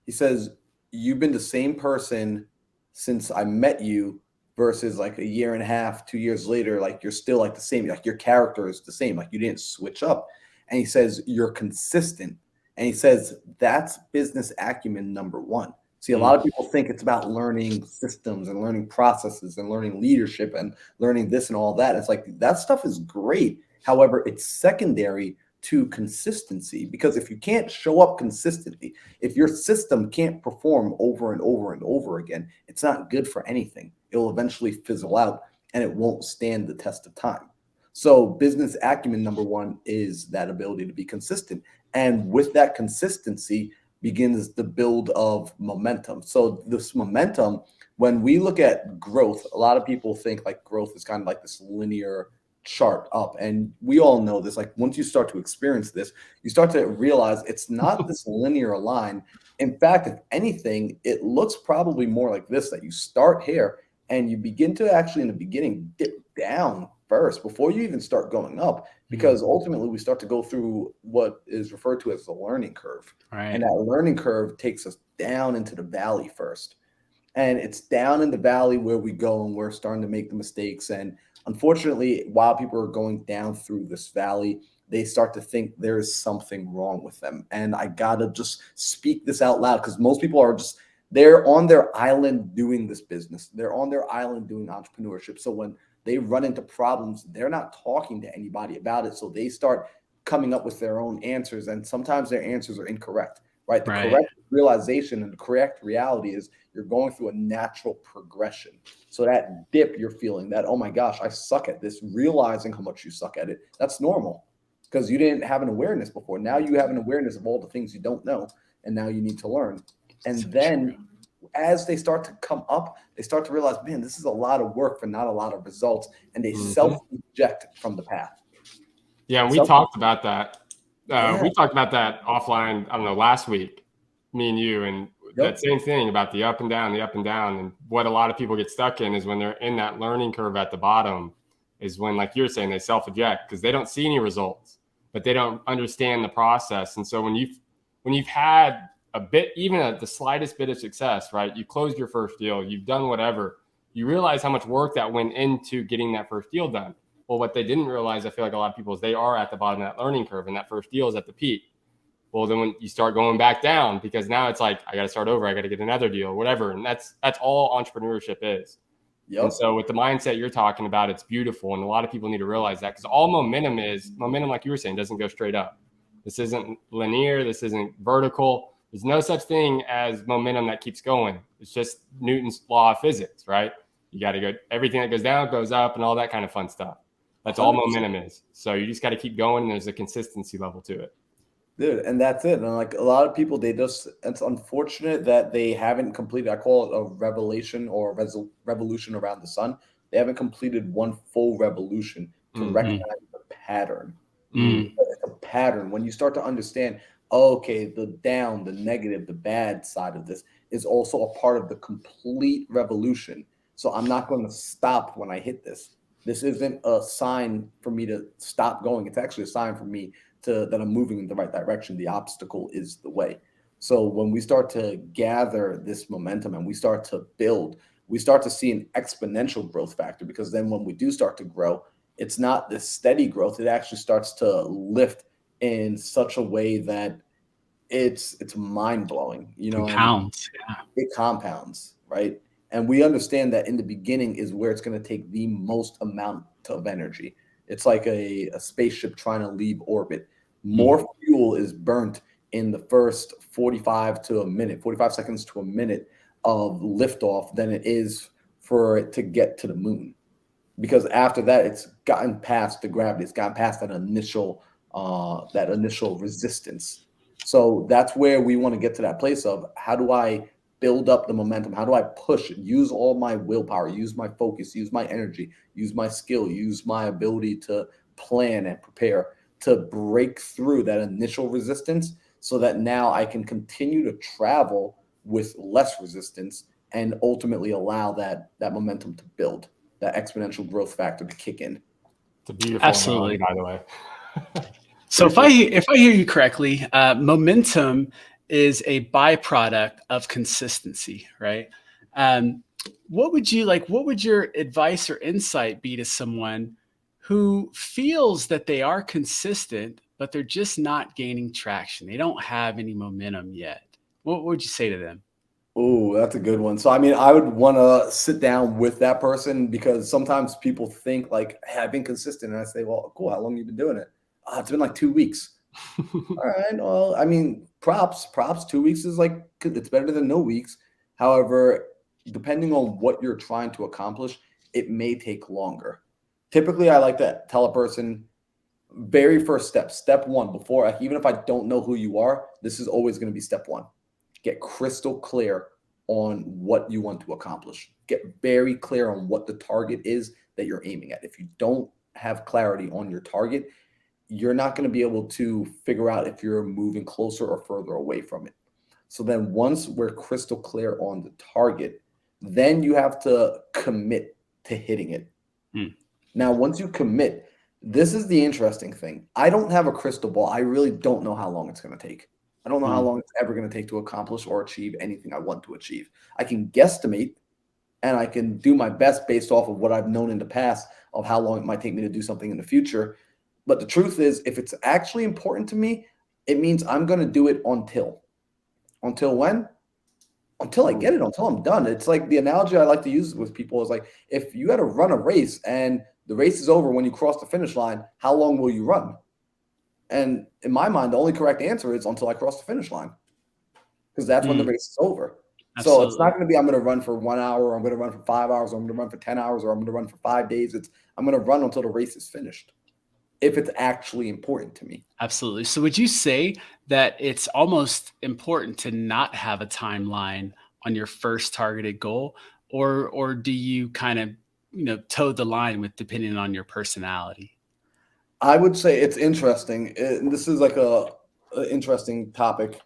He says, "You've been the same person since I met you, versus like a year and a half, 2 years later, like you're still like the same. Like, your character is the same. Like, you didn't switch up." And he says, "You're consistent." And he says, that's business acumen number one. See, a lot of people think it's about learning systems and learning processes and learning leadership and learning this and all that. It's like, that stuff is great. However, it's secondary to consistency, because if you can't show up consistently, if your system can't perform over and over and over again, it's not good for anything. It'll eventually fizzle out and it won't stand the test of time. So business acumen number one is that ability to be consistent. And with that consistency begins the build of momentum. So this momentum, when we look at growth, a lot of people think like growth is kind of like this linear chart up. And we all know this. Like, once you start to experience this, you start to realize it's not this linear line. In fact, if anything, it looks probably more like this, that you start here and you begin to actually in the beginning dip down first before you even start going up, because ultimately we start to go through what is referred to as the learning curve. Right. And that learning curve takes us down into the valley first. And it's down in the valley where we go and we're starting to make the mistakes. And unfortunately, while people are going down through this valley, they start to think there is something wrong with them. And I gotta just speak this out loud, because most people are just, they're on their island doing this business. They're on their island doing entrepreneurship. So when they run into problems, they're not talking to anybody about it. So they start coming up with their own answers. And sometimes their answers are incorrect, right? The correct realization and the correct reality is you're going through a natural progression. So that dip you're feeling, that, oh my gosh, I suck at this, realizing how much you suck at it, that's normal, because you didn't have an awareness before. Now you have an awareness of all the things you don't know, and now you need to learn. And then as they start to come up, they start to realize, man, this is a lot of work for not a lot of results, and they self-eject from the path. Yeah, and we talked about that. We talked about that offline, I don't know, last week, me and you, and that same thing about the up and down. And what a lot of people get stuck in is when they're in that learning curve at the bottom, is when, like you're saying, they self-eject because they don't see any results, but they don't understand the process. And so when you've had a bit, even the slightest bit of success, right? You closed your first deal, you've done whatever, you realize how much work that went into getting that first deal done. Well, what they didn't realize, I feel like a lot of people, is they are at the bottom of that learning curve, and that first deal is at the peak. Well, then when you start going back down, because now it's like, I got to start over, I got to get another deal, whatever. And that's all entrepreneurship is. And so with the mindset you're talking about, it's beautiful. And a lot of people need to realize that, because all momentum, like you were saying, doesn't go straight up. This isn't linear. This isn't vertical. There's no such thing as momentum that keeps going. It's just Newton's law of physics, right? You got to go, everything that goes down goes up and all that kind of fun stuff. That's 100%. All momentum is. So you just got to keep going, and there's a consistency level to it. Dude, and that's it. And like a lot of people, it's unfortunate that they haven't completed, I call it a revelation or revolution around the sun. They haven't completed one full revolution to recognize the pattern. It's a pattern. When you start to understand, okay, the down, the negative, the bad side of this is also a part of the complete revolution. So I'm not going to stop when I hit this. This isn't a sign for me to stop going. It's actually a sign for me that I'm moving in the right direction. The obstacle is the way. So when we start to gather this momentum and we start to build, we start to see an exponential growth factor, because then when we do start to grow, it's not this steady growth. It actually starts to lift in such a way that it's mind-blowing. You know, it compounds, right? And we understand that in the beginning is where it's going to take the most amount of energy. It's like a spaceship trying to leave orbit. More fuel is burnt in the first 45 seconds to a minute of liftoff than it is for it to get to the moon. Because after that, it's gotten past the gravity. It's gotten past that initial resistance. So that's where we want to get to that place of, how do I build up the momentum? How do I push, use all my willpower, use my focus, use my energy, use my skill, use my ability to plan and prepare to break through that initial resistance, so that now I can continue to travel with less resistance and ultimately allow that momentum to build, that exponential growth factor to kick in. It's a beautiful analogy, by the way. So if I hear you correctly, momentum is a byproduct of consistency, right? What would your advice or insight be to someone who feels that they are consistent, but they're just not gaining traction? They don't have any momentum yet. What would you say to them? Oh, that's a good one. So, I mean, I would want to sit down with that person, because sometimes people think like, hey, I've been consistent. And I say, well, cool. How long have you been doing it? It's been like 2 weeks. All right. Well, I mean, props. 2 weeks is like, it's better than no weeks. However, depending on what you're trying to accomplish, it may take longer. Typically, I like to tell a person, very first step one, before, even if I don't know who you are, this is always going to be step one. Get crystal clear on what you want to accomplish. Get very clear on what the target is that you're aiming at. If you don't have clarity on your target, you're not going to be able to figure out if you're moving closer or further away from it. So then once we're crystal clear on the target, then you have to commit to hitting it. Now, once you commit, this is the interesting thing. I don't have a crystal ball. I really don't know how long it's going to take. I don't know how long it's ever going to take to accomplish or achieve anything I want to achieve. I can guesstimate and I can do my best based off of what I've known in the past of how long it might take me to do something in the future. But the truth is, if it's actually important to me, it means I'm going to do it until when? Until I get it, until I'm done. It's like the analogy I like to use with people is like, if you had to run a race and the race is over when you cross the finish line, how long will you run? And in my mind, the only correct answer is until I cross the finish line, because that's when the race is over. Absolutely. So it's not going to be I'm going to run for 1 hour, or I'm going to run for 5 hours, or I'm going to run for 10 hours, or I'm going to run for 5 days. I'm going to run until the race is finished, if it's actually important to me. Absolutely. So would you say that it's almost important to not have a timeline on your first targeted goal, or do you kind of, toe the line with depending on your personality? I would say it's interesting. This is like an interesting topic.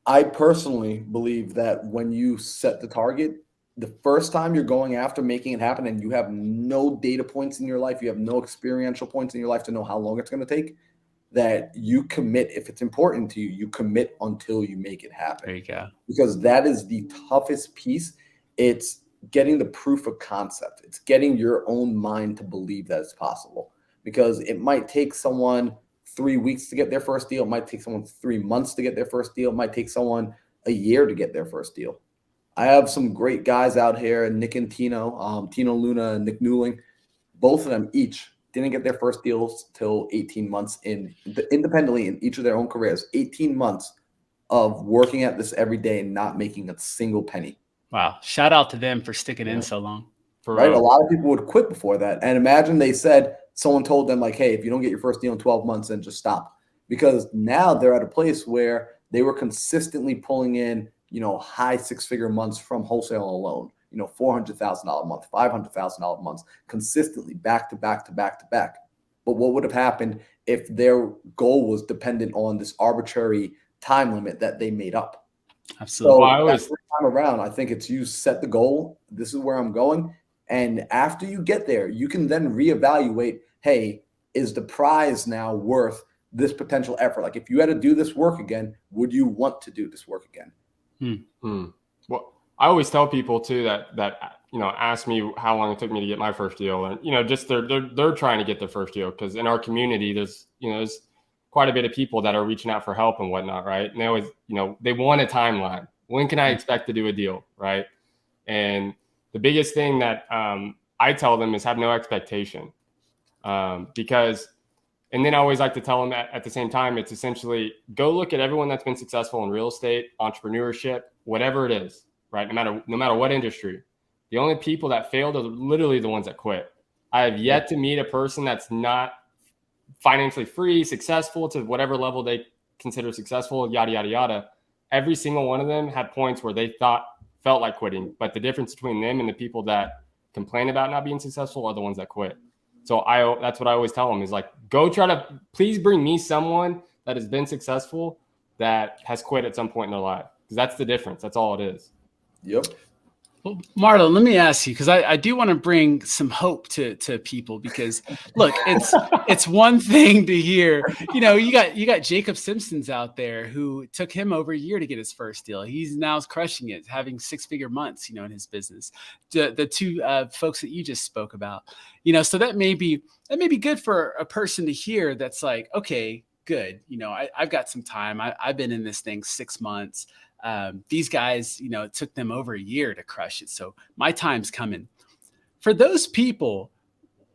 I personally believe that when you set the target, the first time you're going after making it happen and you have no data points in your life, you have no experiential points in your life to know how long it's going to take, that you commit. If it's important to you, you commit until you make it happen. There you go. Because that is the toughest piece. It's getting the proof of concept. It's getting your own mind to believe that it's possible. Because it might take someone 3 weeks to get their first deal. It might take someone 3 months to get their first deal. It might take someone a year to get their first deal. I have some great guys out here, Nick and Tino, Tino Luna and Nick Newling. Both of them each didn't get their first deals till 18 months independently in each of their own careers. 18 months of working at this every day and not making a single penny. Wow. Shout out to them for sticking in so long. Right? A lot of people would quit before that. And imagine they said, someone told them like, hey, if you don't get your first deal in 12 months, then just stop. Because now they're at a place where they were consistently pulling in, high 6-figure months from wholesale alone, $400,000 a month, $500,000 a month, consistently back to back to back to back. But what would have happened if their goal was dependent on this arbitrary time limit that they made up? Absolutely. So time around, I think it's you set the goal. This is where I'm going. And after you get there, you can then reevaluate, hey, is the prize now worth this potential effort? Like if you had to do this work again, would you want to do this work again? Well, I always tell people too that ask me how long it took me to get my first deal, and just they're trying to get their first deal, because in our community there's quite a bit of people that are reaching out for help and whatnot, right? And they always they want a timeline. When can I expect to do a deal, right? And the biggest thing that I tell them is have no expectation, because, and then I always like to tell them at the same time, it's essentially go look at everyone that's been successful in real estate, entrepreneurship, whatever it is, right? No matter what industry, the only people that failed are literally the ones that quit. I have yet to meet a person that's not financially free, successful to whatever level they consider successful, yada, yada, yada. Every single one of them had points where they felt like quitting, but the difference between them and the people that complain about not being successful are the ones that quit. So that's what I always tell them is like, go try to please bring me someone that has been successful that has quit at some point in their life, because that's the difference. That's all it is. Yep. Well, Marlon, let me ask you, because I do want to bring some hope to people, because look, it's one thing to hear, you got Jacob Simpson's out there who took him over a year to get his first deal. He's now crushing it, having 6-figure months, in his business. The two folks that you just spoke about, so that may be good for a person to hear. That's like, okay, good. I've got some time. I've been in this thing 6 months. These guys, it took them over a year to crush it. So my time's coming. For those people,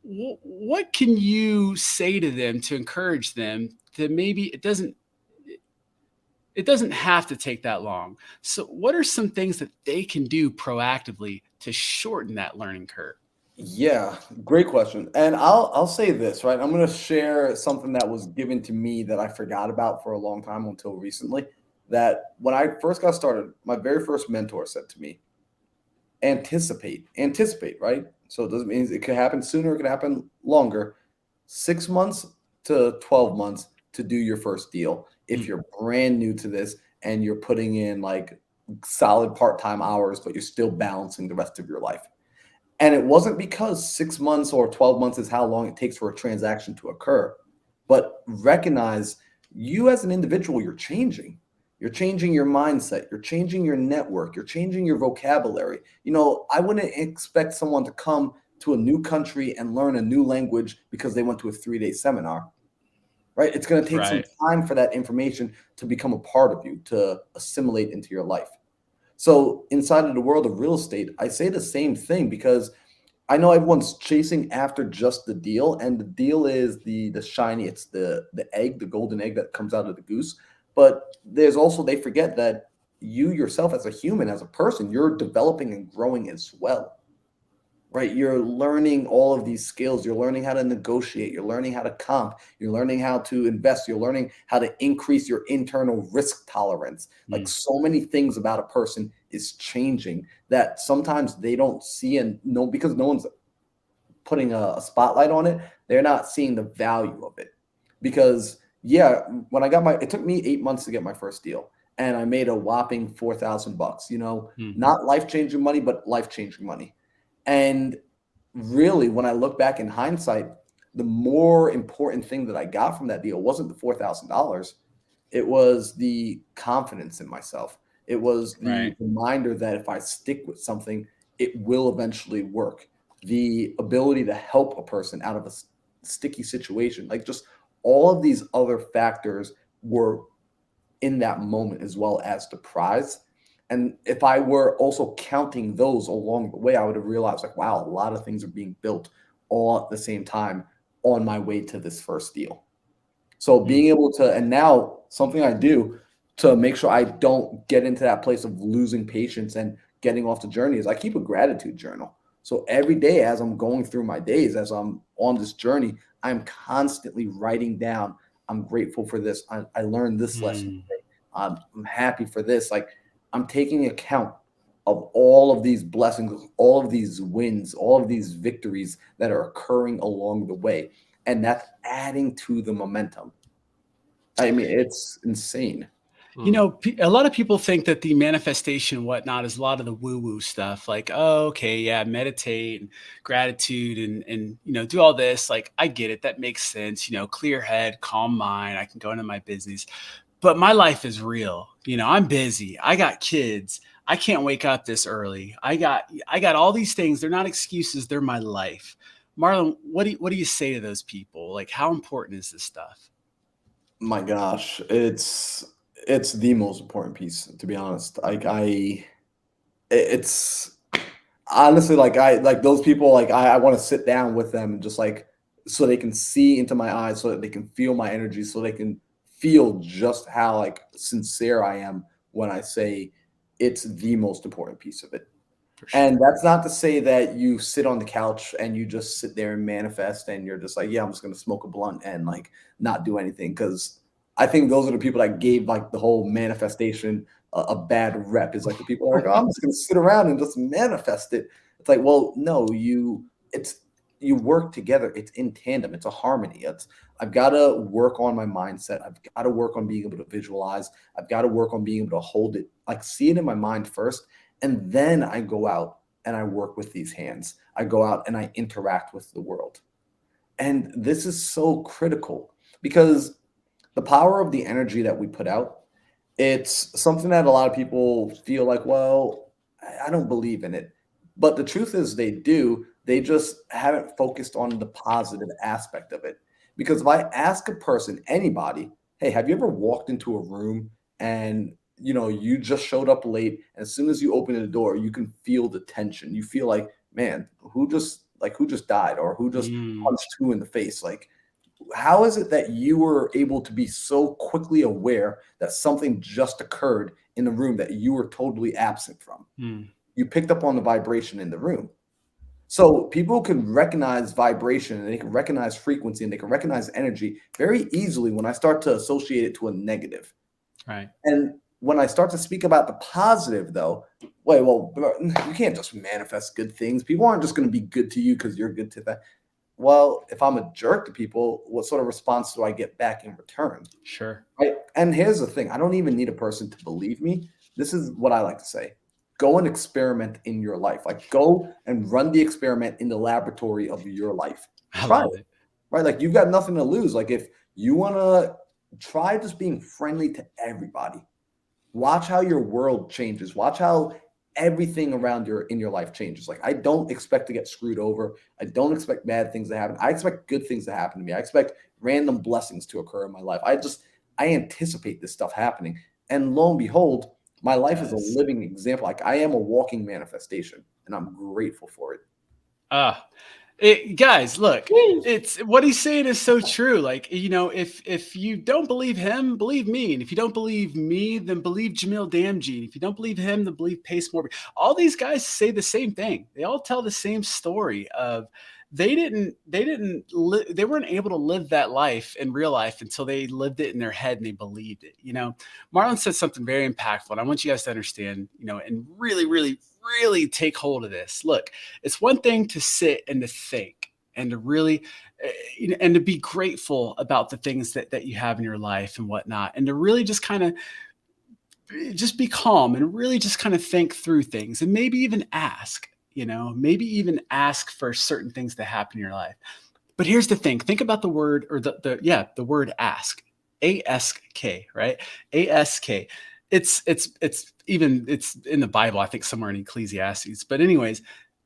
what can you say to them to encourage them to maybe it doesn't have to take that long? So what are some things that they can do proactively to shorten that learning curve? Yeah, great question. And I'll say this, right? I'm going to share something that was given to me that I forgot about for a long time until recently. That when I first got started, my very first mentor said to me, anticipate, right? So it doesn't mean it could happen sooner, it could happen longer. 6 months to 12 months to do your first deal. If you're brand new to this and you're putting in like solid part-time hours, but you're still balancing the rest of your life. And it wasn't because 6 months or 12 months is how long it takes for a transaction to occur, but recognize you as an individual, you're changing. You're changing your mindset. You're changing your network. You're changing your vocabulary. I wouldn't expect someone to come to a new country and learn a new language because they went to a 3-day seminar, right? It's going to take some time for that information to become a part of you, to assimilate into your life. So inside of the world of real estate, I say the same thing because I know everyone's chasing after just the deal, and the deal is the shiny, it's the egg, the golden egg that comes out of the goose. But there's also, they forget that you yourself as a human, as a person, you're developing and growing as well, right? You're learning all of these skills. You're learning how to negotiate. You're learning how to comp. You're learning how to invest. You're learning how to increase your internal risk tolerance. Like so many things about a person is changing that sometimes they don't see and know because no one's putting a spotlight on it. They're not seeing the value of it because when I got it took me 8 months to get my first deal. And I made a whopping $4,000, not life-changing money, but life-changing money. And really, when I look back in hindsight, the more important thing that I got from that deal wasn't the $4,000. It was the confidence in myself. It was the reminder that if I stick with something, it will eventually work. The ability to help a person out of a sticky situation, like just all of these other factors were in that moment as well as the prize. And if I were also counting those along the way, I would have realized like, wow, a lot of things are being built all at the same time on my way to this first deal. So being able to, and now something I do to make sure I don't get into that place of losing patience and getting off the journey is I keep a gratitude journal. So every day as I'm going through my days, as I'm on this journey, I'm constantly writing down, I'm grateful for this. I learned this lesson today. I'm happy for this. Like I'm taking account of all of these blessings, all of these wins, all of these victories that are occurring along the way. And that's adding to the momentum. I mean, it's insane. A lot of people think that the manifestation and whatnot is a lot of the woo-woo stuff. Like, oh, okay, yeah, meditate and gratitude and do all this. Like, I get it. That makes sense. Clear head, calm mind. I can go into my business. But my life is real. I'm busy. I got kids. I can't wake up this early. I got all these things. They're not excuses. They're my life. Marlon, what do you say to those people? Like, how important is this stuff? My gosh, it's the most important piece, to be honest. It's honestly like those people, like I want to sit down with them and just like so they can see into my eyes, so that they can feel my energy, so they can feel just how like sincere I am when I say it's the most important piece of it. Sure. And that's not to say that you sit on the couch and you just sit there and manifest and you're just like, yeah, I'm just going to smoke a blunt and like not do anything. Because I think those are the people that gave like the whole manifestation a bad rep. Is like the people that are like, oh, I'm just going to sit around and just manifest it. It's like, well, no, you work together. It's in tandem. It's a harmony. I've got to work on my mindset. I've got to work on being able to visualize. I've got to work on being able to hold it, like see it in my mind first. And then I go out and I work with these hands. I go out and I interact with the world. And this is so critical because the power of the energy that we put out, it's something that a lot of people feel like, well, I don't believe in it. But the truth is they do. They just haven't focused on the positive aspect of it. Because if I ask a person, anybody, hey, have you ever walked into a room and you just showed up late, and as soon as you open the door, you can feel the tension. You feel like, man, who just died or who just punched who in the face? Like, how is it that you were able to be so quickly aware that something just occurred in the room that you were totally absent from? You picked up on the vibration in the room. So people can recognize vibration and they can recognize frequency and they can recognize energy very easily when I start to associate it to a negative. Right. And when I start to speak about the positive, though, wait, well, you can't just manifest good things. People aren't just going to be good to you because you're good to them. Well, if I'm a jerk to people, what sort of response do I get back in return? Sure. Right. And here's the thing. I don't even need a person to believe me. This is what I like to say. go and experiment in your life. Like go and run the experiment in the laboratory of your life. Try it. Right? Like you've got nothing to lose. Like if you want to try just being friendly to everybody, watch how your world changes. Watch how everything around in your life changes. Like I don't expect to get screwed over. I don't expect bad things to happen. I expect good things to happen to me. I expect random blessings to occur in my life. I anticipate this stuff happening. And lo and behold, my life is a living example. Like I am a walking manifestation, and I'm grateful for it. Guys, look, it's what he's saying is so true. Like, if you don't believe him, believe me. And if you don't believe me, then believe Jamil Damji. And if you don't believe him, then believe Pace Morby. All these guys say the same thing. They all tell the same story of they weren't able to live that life in real life until they lived it in their head and they believed it. Marlon said something very impactful. And I want you guys to understand, and really, really, really take hold of this. Look, it's one thing to sit and to think and to really, and to be grateful about the things that you have in your life and whatnot, and to really just kind of just be calm and really just kind of think through things and maybe even ask for certain things to happen in your life. But here's the thing. Think about the word or the word ask, A-S-K, right? A-S-K. It's in the Bible, I think somewhere in Ecclesiastes. But anyways,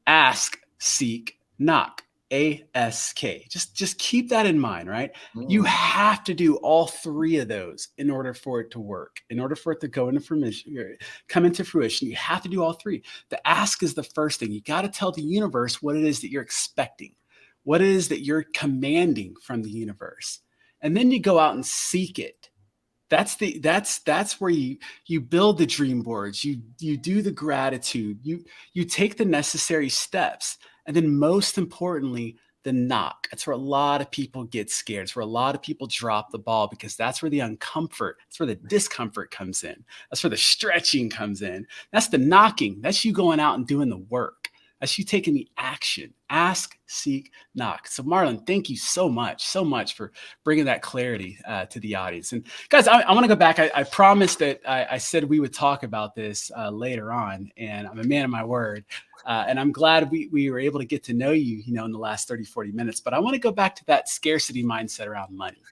ask, seek, knock. A-S-K. Just keep that in mind, right? You have to do all three of those in order for it to work, in order for it to come into fruition. You have to do all three. The ask is the first thing. You got to tell the universe what it is that you're expecting, what it is that you're commanding from the universe. And then you go out and seek it. That's where you build the dream boards. You do the gratitude. You take the necessary steps. And then most importantly, the knock. That's where a lot of people get scared. It's where a lot of people drop the ball because that's where the that's where the discomfort comes in. That's where the stretching comes in. That's the knocking. That's you going out and doing the work. That's you taking the action. Ask, seek, knock. So Marlon, thank you so much for bringing that clarity to the audience. And guys, I want to go back. I promised that I said we would talk about this later on, and I'm a man of my word. And I'm glad we were able to get to know you, in the last 30, 40 minutes. But I want to go back to that scarcity mindset around money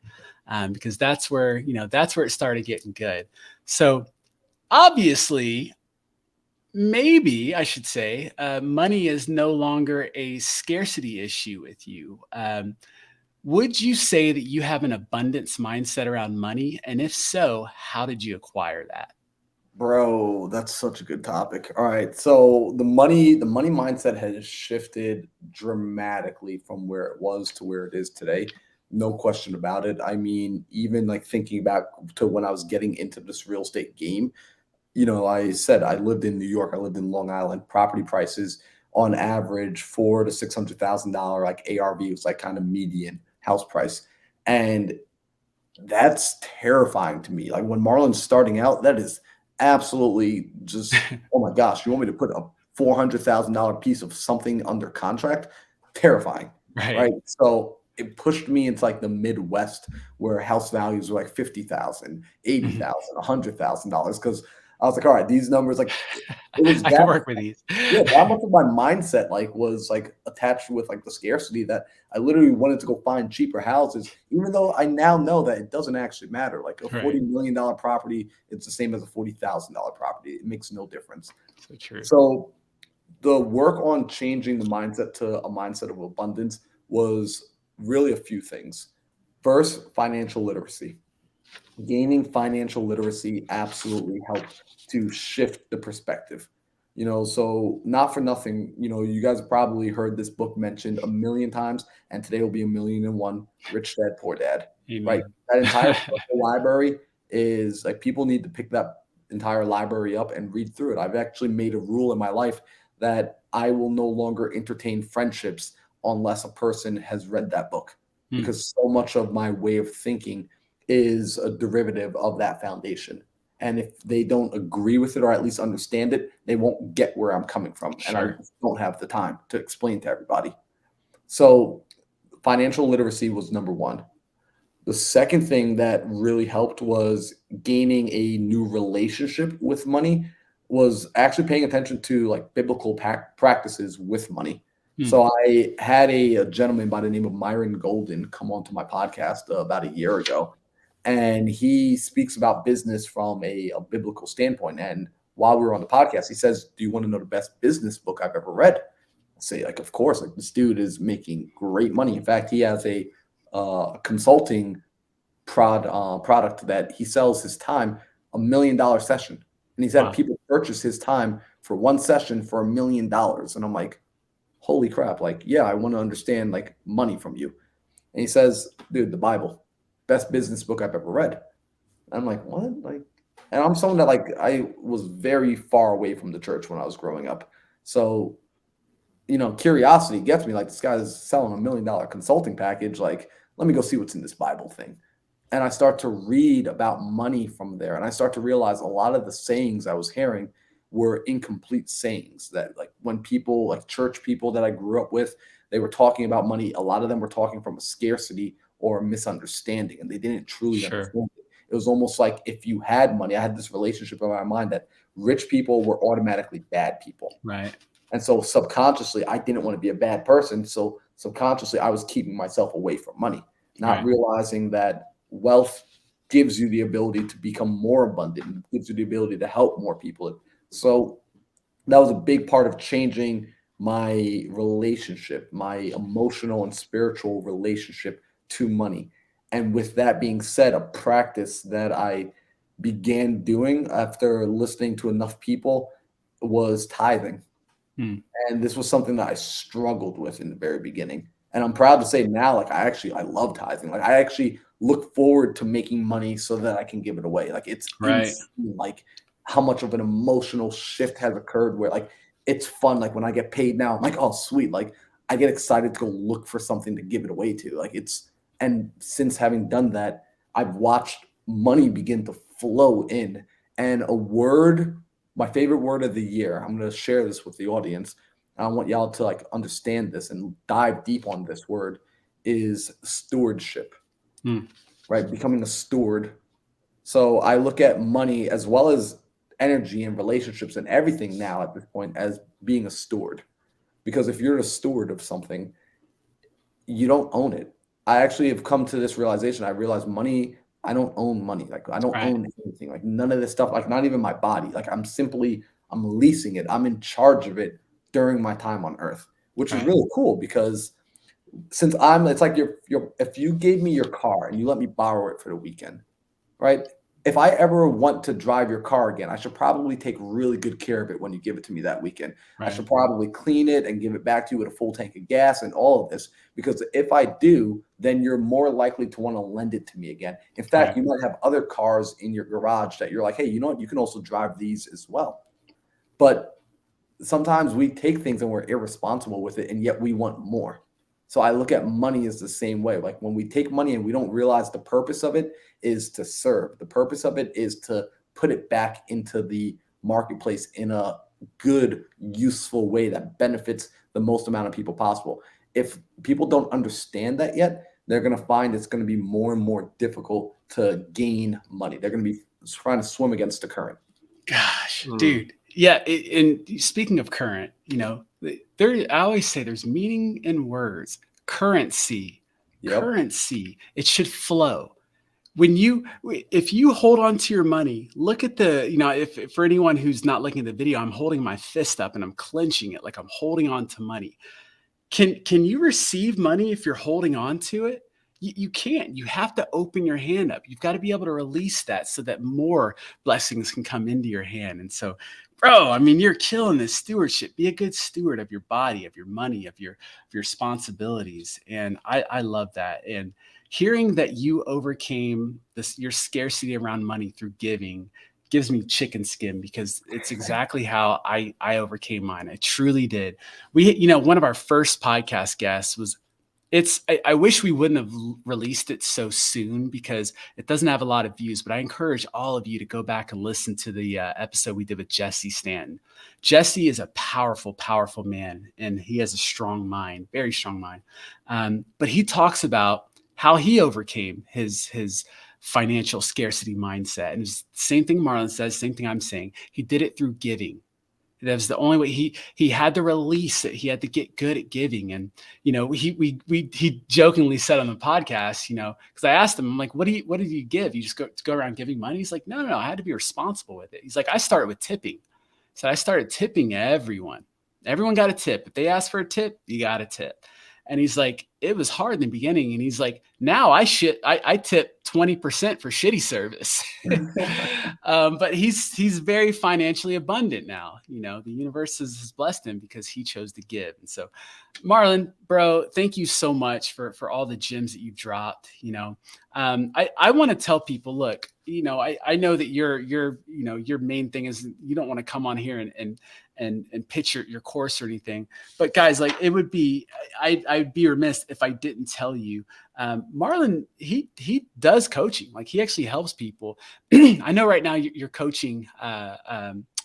because that's where it started getting good. So obviously, maybe I should say money is no longer a scarcity issue with you. Would you say that you have an abundance mindset around money? And if so, how did you acquire that? Bro, that's such a good topic. All right. So the money mindset has shifted dramatically from where it was to where it is today. No question about it. I mean, even like thinking back to when I was getting into this real estate game, I said I lived in New York. I lived in Long Island. Property prices on average $400,000 to $600,000 like ARV was like kind of median house price. And that's terrifying to me. Like when Marlon's starting out, that is absolutely just, oh my gosh, you want me to put a $400,000 piece of something under contract? Terrifying. Right. So it pushed me into like the Midwest where house values were like $50,000, $80,000, $100,000. Because I was like, all right, these numbers, like, it was I can work with these. Yeah, that much of my mindset was like attached with like the scarcity that I literally wanted to go find cheaper houses, even though I now know that it doesn't actually matter. Like a $40 million property, it's the same as a $40,000 property. It makes no difference. So true. So the work on changing the mindset to a mindset of abundance was really a few things. First, financial literacy. Gaining financial literacy absolutely helped to shift the perspective. So not for nothing, you guys have probably heard this book mentioned a million times, and today will be 1,000,001, Rich Dad, Poor Dad. Amen. Right? That entire library is like people need to pick that entire library up and read through it. I've actually made a rule in my life that I will no longer entertain friendships unless a person has read that book, because so much of my way of thinking is a derivative of that foundation. And if they don't agree with it or at least understand it, they won't get where I'm coming from. Sure. And I don't have the time to explain to everybody. So financial literacy was number one. The second thing that really helped was gaining a new relationship with money was actually paying attention to like biblical practices with money. So I had a gentleman by the name of Myron Golden come onto my podcast about a year ago, and he speaks about business from a biblical standpoint. And while we were on the podcast, he says, "Do you want to know the best business book I've ever read?" I say, like, of course. Like, this dude is making great money. In fact, he has a consulting product that he sells his time, $1 million session. And he's had people purchase his time for one session for $1 million. And I'm like, holy crap. Like, yeah, I want to understand like money from you. And he says, dude, the Bible, best business book I've ever read. And I'm like, what? Like, and I'm someone that like, I was very far away from the church when I was growing up. So, you know, curiosity gets me, like, this guy's selling $1 million consulting package. Like, let me go see what's in this Bible thing. And I start to read about money from there. And I start to realize a lot of the sayings I was hearing were incomplete sayings, that like when people, like church people that I grew up with, they were talking about money. A lot of them were talking from a scarcity or a misunderstanding, and they didn't truly understand it. It was almost like if you had money, I had this relationship in my mind that rich people were automatically bad people. Right. And so subconsciously, I didn't want to be a bad person. So subconsciously, I was keeping myself away from money, not realizing that wealth gives you the ability to become more abundant, gives you the ability to help more people. So that was a big part of changing my relationship, my emotional and spiritual relationship to money. And with that being said, a practice that I began doing after listening to enough people was tithing. And this was something that I struggled with in the very beginning. And I'm proud to say now, like, I love tithing. Like, I actually look forward to making money so that I can give it away. Like, it's insane, like how much of an emotional shift has occurred where like, it's fun. Like when I get paid now, I'm like, oh, sweet. Like I get excited to go look for something to give it away to. Like and since having done that, I've watched money begin to flow in. And my favorite word of the year, I'm going to share this with the audience. I want y'all to like understand this and dive deep on this word, is stewardship, right? Becoming a steward. So I look at money as well as energy and relationships and everything now at this point as being a steward. Because if you're a steward of something, you don't own it. I actually have come to this realization. I realized money, I don't own money. Like I don't own anything. Like none of this stuff, like not even my body. Like I'm leasing it. I'm in charge of it during my time on earth, which is really cool because since it's like if you gave me your car and you let me borrow it for the weekend, right? If I ever want to drive your car again, I should probably take really good care of it when you give it to me that weekend. I should probably clean it and give it back to you with a full tank of gas and all of this, because if I do, then you're more likely to want to lend it to me again. In fact, you might have other cars in your garage that you're like, hey, you know what? You can also drive these as well. But sometimes we take things and we're irresponsible with it, and yet we want more. So I look at money as the same way. Like when we take money and we don't realize the purpose of it is to serve. The purpose of it is to put it back into the marketplace in a good, useful way that benefits the most amount of people possible. If people don't understand that yet, they're going to find it's going to be more and more difficult to gain money. They're going to be trying to swim against the current. Gosh, dude. Yeah. And speaking of current, I always say there's meaning in words. Currency, it should flow. If you hold on to your money, look at if for anyone who's not looking at the video, I'm holding my fist up and I'm clenching it like I'm holding on to money. Can you receive money if you're holding on to it? You can't. You have to open your hand up. You've got to be able to release that so that more blessings can come into your hand. And so, bro, I mean, you're killing this stewardship. Be a good steward of your body, of your money, of your responsibilities. And I love that. And hearing that you overcame your scarcity around money through giving gives me chicken skin, because it's exactly how I overcame mine. I truly did. One of our first podcast guests was, I wish we wouldn't have released it so soon because it doesn't have a lot of views, but I encourage all of you to go back and listen to the episode we did with Jesse Stanton. Jesse is a powerful, powerful man, and he has a strong mind, very strong mind. But he talks about how he overcame his financial scarcity mindset. And it's the same thing Marlon says, same thing I'm saying. He did it through giving. That was the only way. He had to release it. He had to get good at giving. And, he jokingly said on the podcast, because I asked him, I'm like, what did you give? You just go around giving money? He's like, no, I had to be responsible with it. He's like, I started with tipping. So I started tipping everyone. Everyone got a tip. If they asked for a tip, you got a tip. And he's like, it was hard in the beginning. And he's like, now I tip 20% for shitty service. But he's very financially abundant now. The universe has blessed him because he chose to give. And so, Marlon, bro, thank you so much for all the gems that you've dropped. I want to tell people, look, I know that your main thing is you don't want to come on here and pitch your course or anything, but guys, like I'd be remiss if I didn't tell you, Marlon, he does coaching. Like he actually helps people. I know right now you're coaching,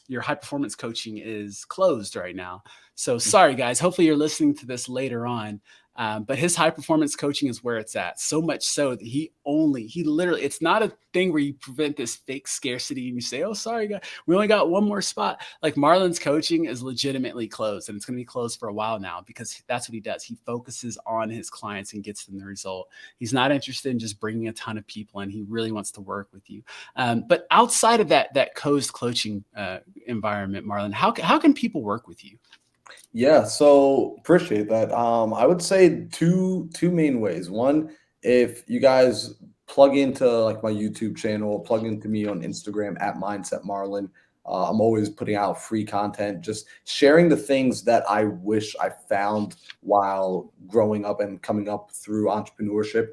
your high performance coaching is closed right now. So sorry guys, hopefully you're listening to this later on. But his high performance coaching is where it's at. So much so that he literally, it's not a thing where you prevent this fake scarcity and you say, oh, sorry, guys, we only got one more spot. Like Marlon's coaching is legitimately closed, and it's going to be closed for a while now because that's what he does. He focuses on his clients and gets them the result. He's not interested in just bringing a ton of people in. He really wants to work with you. But outside of that closed coaching environment, Marlon, how can people work with you? Yeah, so appreciate that. I would say two main ways. One, if you guys plug into like my YouTube channel, plug into me on Instagram at Mindset Marlon. I'm always putting out free content, just sharing the things that I wish I found while growing up and coming up through entrepreneurship.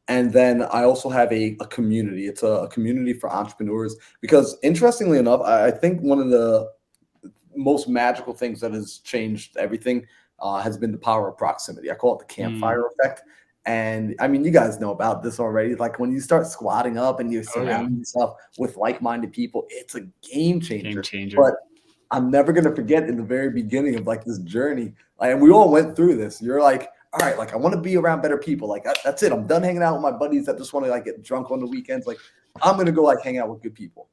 And then I also have a community. It's a community for entrepreneurs because interestingly enough, I think one of the most magical things that has changed everything has been the power of proximity. I call it the campfire effect. And I mean, you guys know about this already. Like when you start squatting up and you're surrounding yourself with like-minded people, it's a game changer. But I'm never going to forget in the very beginning of like this journey, and we all went through this. You're like, all right, like I want to be around better people. Like that's it. I'm done hanging out with my buddies that just want to like get drunk on the weekends. Like I'm going to go like hang out with good people.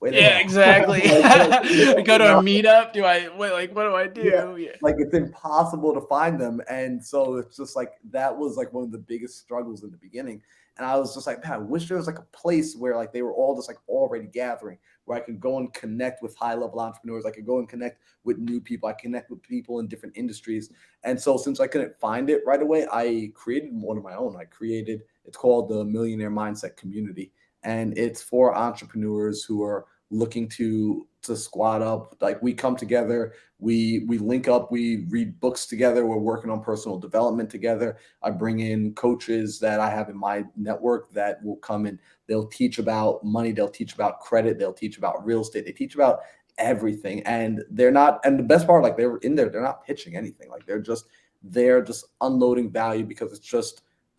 Yeah, exactly. I go to a meetup. What do I do? Yeah. Like it's impossible to find them. And so it's just like, that was like one of the biggest struggles in the beginning. And I was just like, man, I wish there was like a place where like they were all just like already gathering, where I could go and connect with high level entrepreneurs. I could go and connect with new people. I connect with people in different industries. And so since I couldn't find it right away, I created one of my own. It's called the Millionaire Mindset Community. And it's for entrepreneurs who are looking to squat up. Like we come together, we link up, we read books together, we're working on personal development together. I bring in coaches that I have in my network that will come and they'll teach about money, they'll teach about credit, they'll teach about real estate, they teach about everything. And the best part, like they're in there, they're not pitching anything. Like they're just unloading value because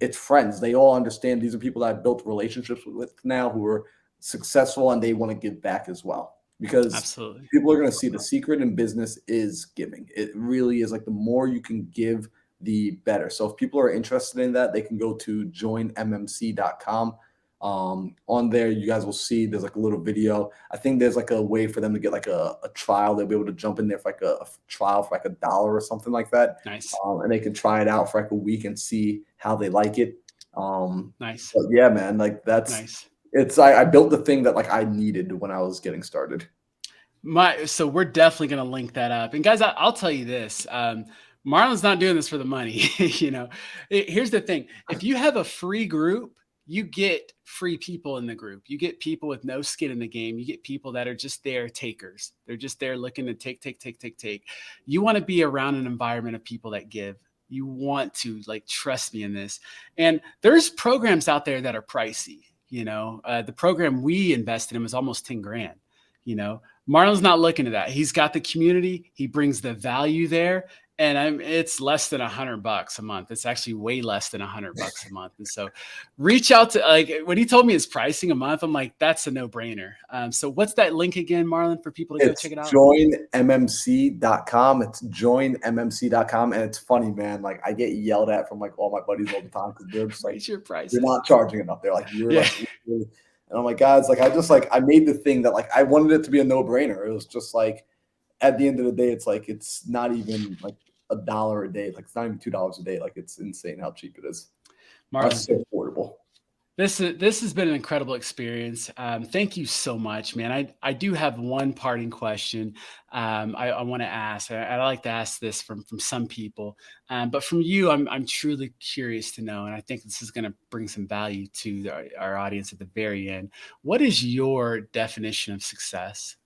it's friends. They all understand these are people that I've built relationships with now who are successful and they want to give back as well, because Absolutely. People are going to see the secret in business is giving. It really is like the more you can give, the better. So if people are interested in that, they can go to joinmmc.com. On there, you guys will see there's like a little video. I think there's like a way for them to get like a trial. They'll be able to jump in there for like a trial for like $1 or something like that. Nice. And they can try it out for like a week and see how they like it. Nice. But yeah, man, like that's nice. I built the thing that like I needed when I was getting started. So we're definitely going to link that up. And guys, I'll tell you this, Marlon's not doing this for the money. Here's the thing. If you have a free group, you get free people in the group. You get people with no skin in the game. You get people that are just there takers. They're just there looking to take. You want to be around an environment of people that give. You want to trust me in this. And there's programs out there that are pricey. The program we invested in was almost 10 grand. Marlon's not looking at that. He's got the community. He brings the value there. And it's less than $100 a month. It's actually way less than $100 a month. And so reach out to, like, when he told me his pricing a month, I'm like, that's a no brainer. So what's that link again, Marlon, for people to go check it out? joinmmc.com. It's joinmmc.com. And it's funny, man. Like, I get yelled at from like all my buddies all the time because they're just like, your price. You're not charging enough. They're like, you're like, and I'm like, guys, like, I made the thing that like, I wanted it to be a no brainer. It was just like, at the end of the day, it's like, it's not even like $1 a day. Like, it's not even $2 a day. Like, it's insane how cheap it is. Marlon, it's so affordable. This has been an incredible experience. Thank you so much, man. I do have one parting question I want to ask. I like to ask this from some people, but from you, I'm truly curious to know, and I think this is going to bring some value to our audience at the very end. What is your definition of success?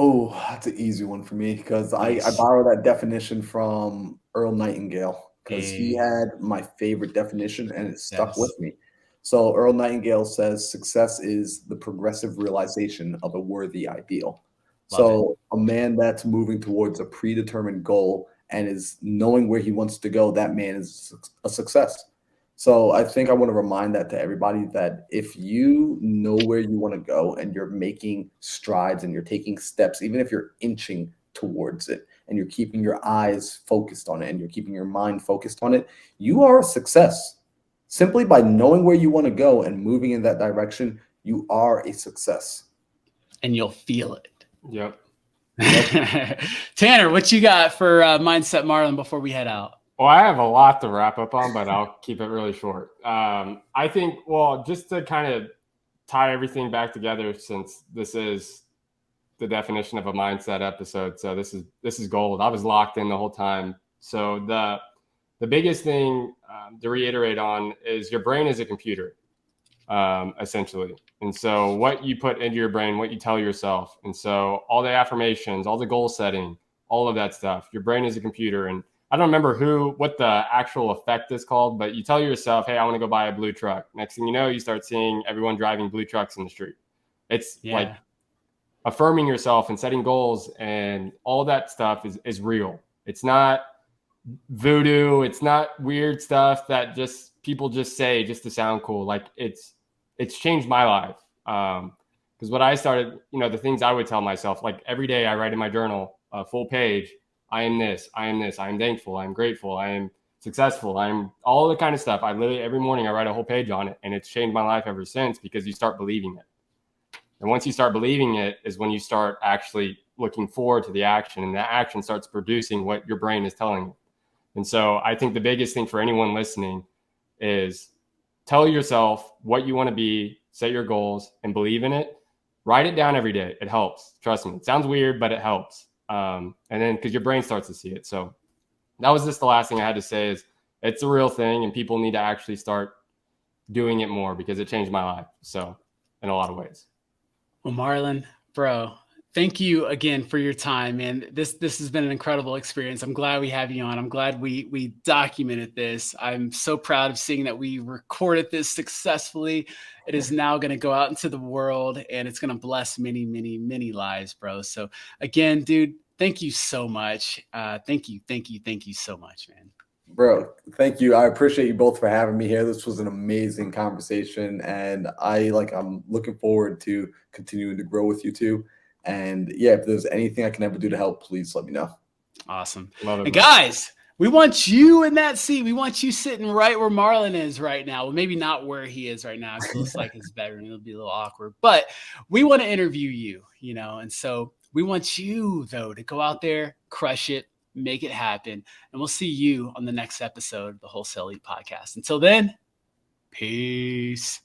Oh, that's an easy one for me because I borrow that definition from Earl Nightingale because he had my favorite definition and it stuck with me. So Earl Nightingale says success is the progressive realization of a worthy ideal. So a man that's moving towards a predetermined goal and is knowing where he wants to go, that man is a success. So I think I want to remind that to everybody that if you know where you want to go and you're making strides and you're taking steps, even if you're inching towards it and you're keeping your eyes focused on it and you're keeping your mind focused on it, you are a success. Simply by knowing where you want to go and moving in that direction, you are a success. And you'll feel it. Yep. Tanner, what you got for Mindset Marlon before we head out? Well, I have a lot to wrap up on, but I'll keep it really short. I think, well, just to kind of tie everything back together, since this is the definition of a mindset episode, so this is gold. I was locked in the whole time. So the biggest thing to reiterate on is your brain is a computer, essentially. And so what you put into your brain, what you tell yourself, and so all the affirmations, all the goal setting, all of that stuff, your brain is a computer. And I don't remember what the actual effect is called, but you tell yourself, hey, I want to go buy a blue truck. Next thing you know, you start seeing everyone driving blue trucks in the street. It's like affirming yourself and setting goals and all that stuff is real. It's not voodoo. It's not weird stuff that just people just say just to sound cool. Like it's changed my life. Because what I started, the things I would tell myself, like every day I write in my journal a full page. I am this, I am thankful, I am grateful, I am successful, I am all the kind of stuff. I literally every morning I write a whole page on it, and it's changed my life ever since because you start believing it. And once you start believing it is when you start actually looking forward to the action, and that action starts producing what your brain is telling you. And so I think the biggest thing for anyone listening is tell yourself what you want to be, set your goals, and believe in it. Write it down every day. It helps. Trust me. It sounds weird, but it helps. And then because your brain starts to see it. So that was just the last thing I had to say is it's a real thing and people need to actually start doing it more because it changed my life. So in a lot of ways. Well, Marlon, bro, thank you again for your time, man. This has been an incredible experience. I'm glad we have you on. I'm glad we documented this. I'm so proud of seeing that we recorded this successfully. It is now going to go out into the world and it's going to bless many, many, many lives, bro. So again, dude, thank you so much. Thank you so much, man. Bro, thank you. I appreciate you both for having me here. This was an amazing conversation, and I'm looking forward to continuing to grow with you two. And yeah, if there's anything I can ever do to help, please let me know. Awesome. Love it, and guys, we want you in that seat. We want you sitting right where Marlon is right now. Well, maybe not where he is right now. It looks like his bedroom. It'll be a little awkward, but we want to interview you, and so we want you though to go out there, crush it, make it happen. And we'll see you on the next episode of the Wholesale Elite Podcast. Until then, peace.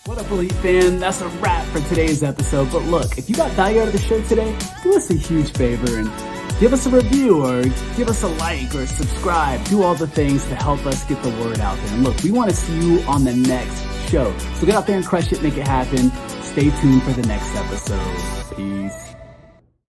What up, Elite fan? That's a wrap for today's episode. But look, if you got value out of the show today, do us a huge favor and give us a review or give us a like or subscribe. Do all the things to help us get the word out there. And look, we want to see you on the next show. So get out there and crush it, make it happen. Stay tuned for the next episode. Peace.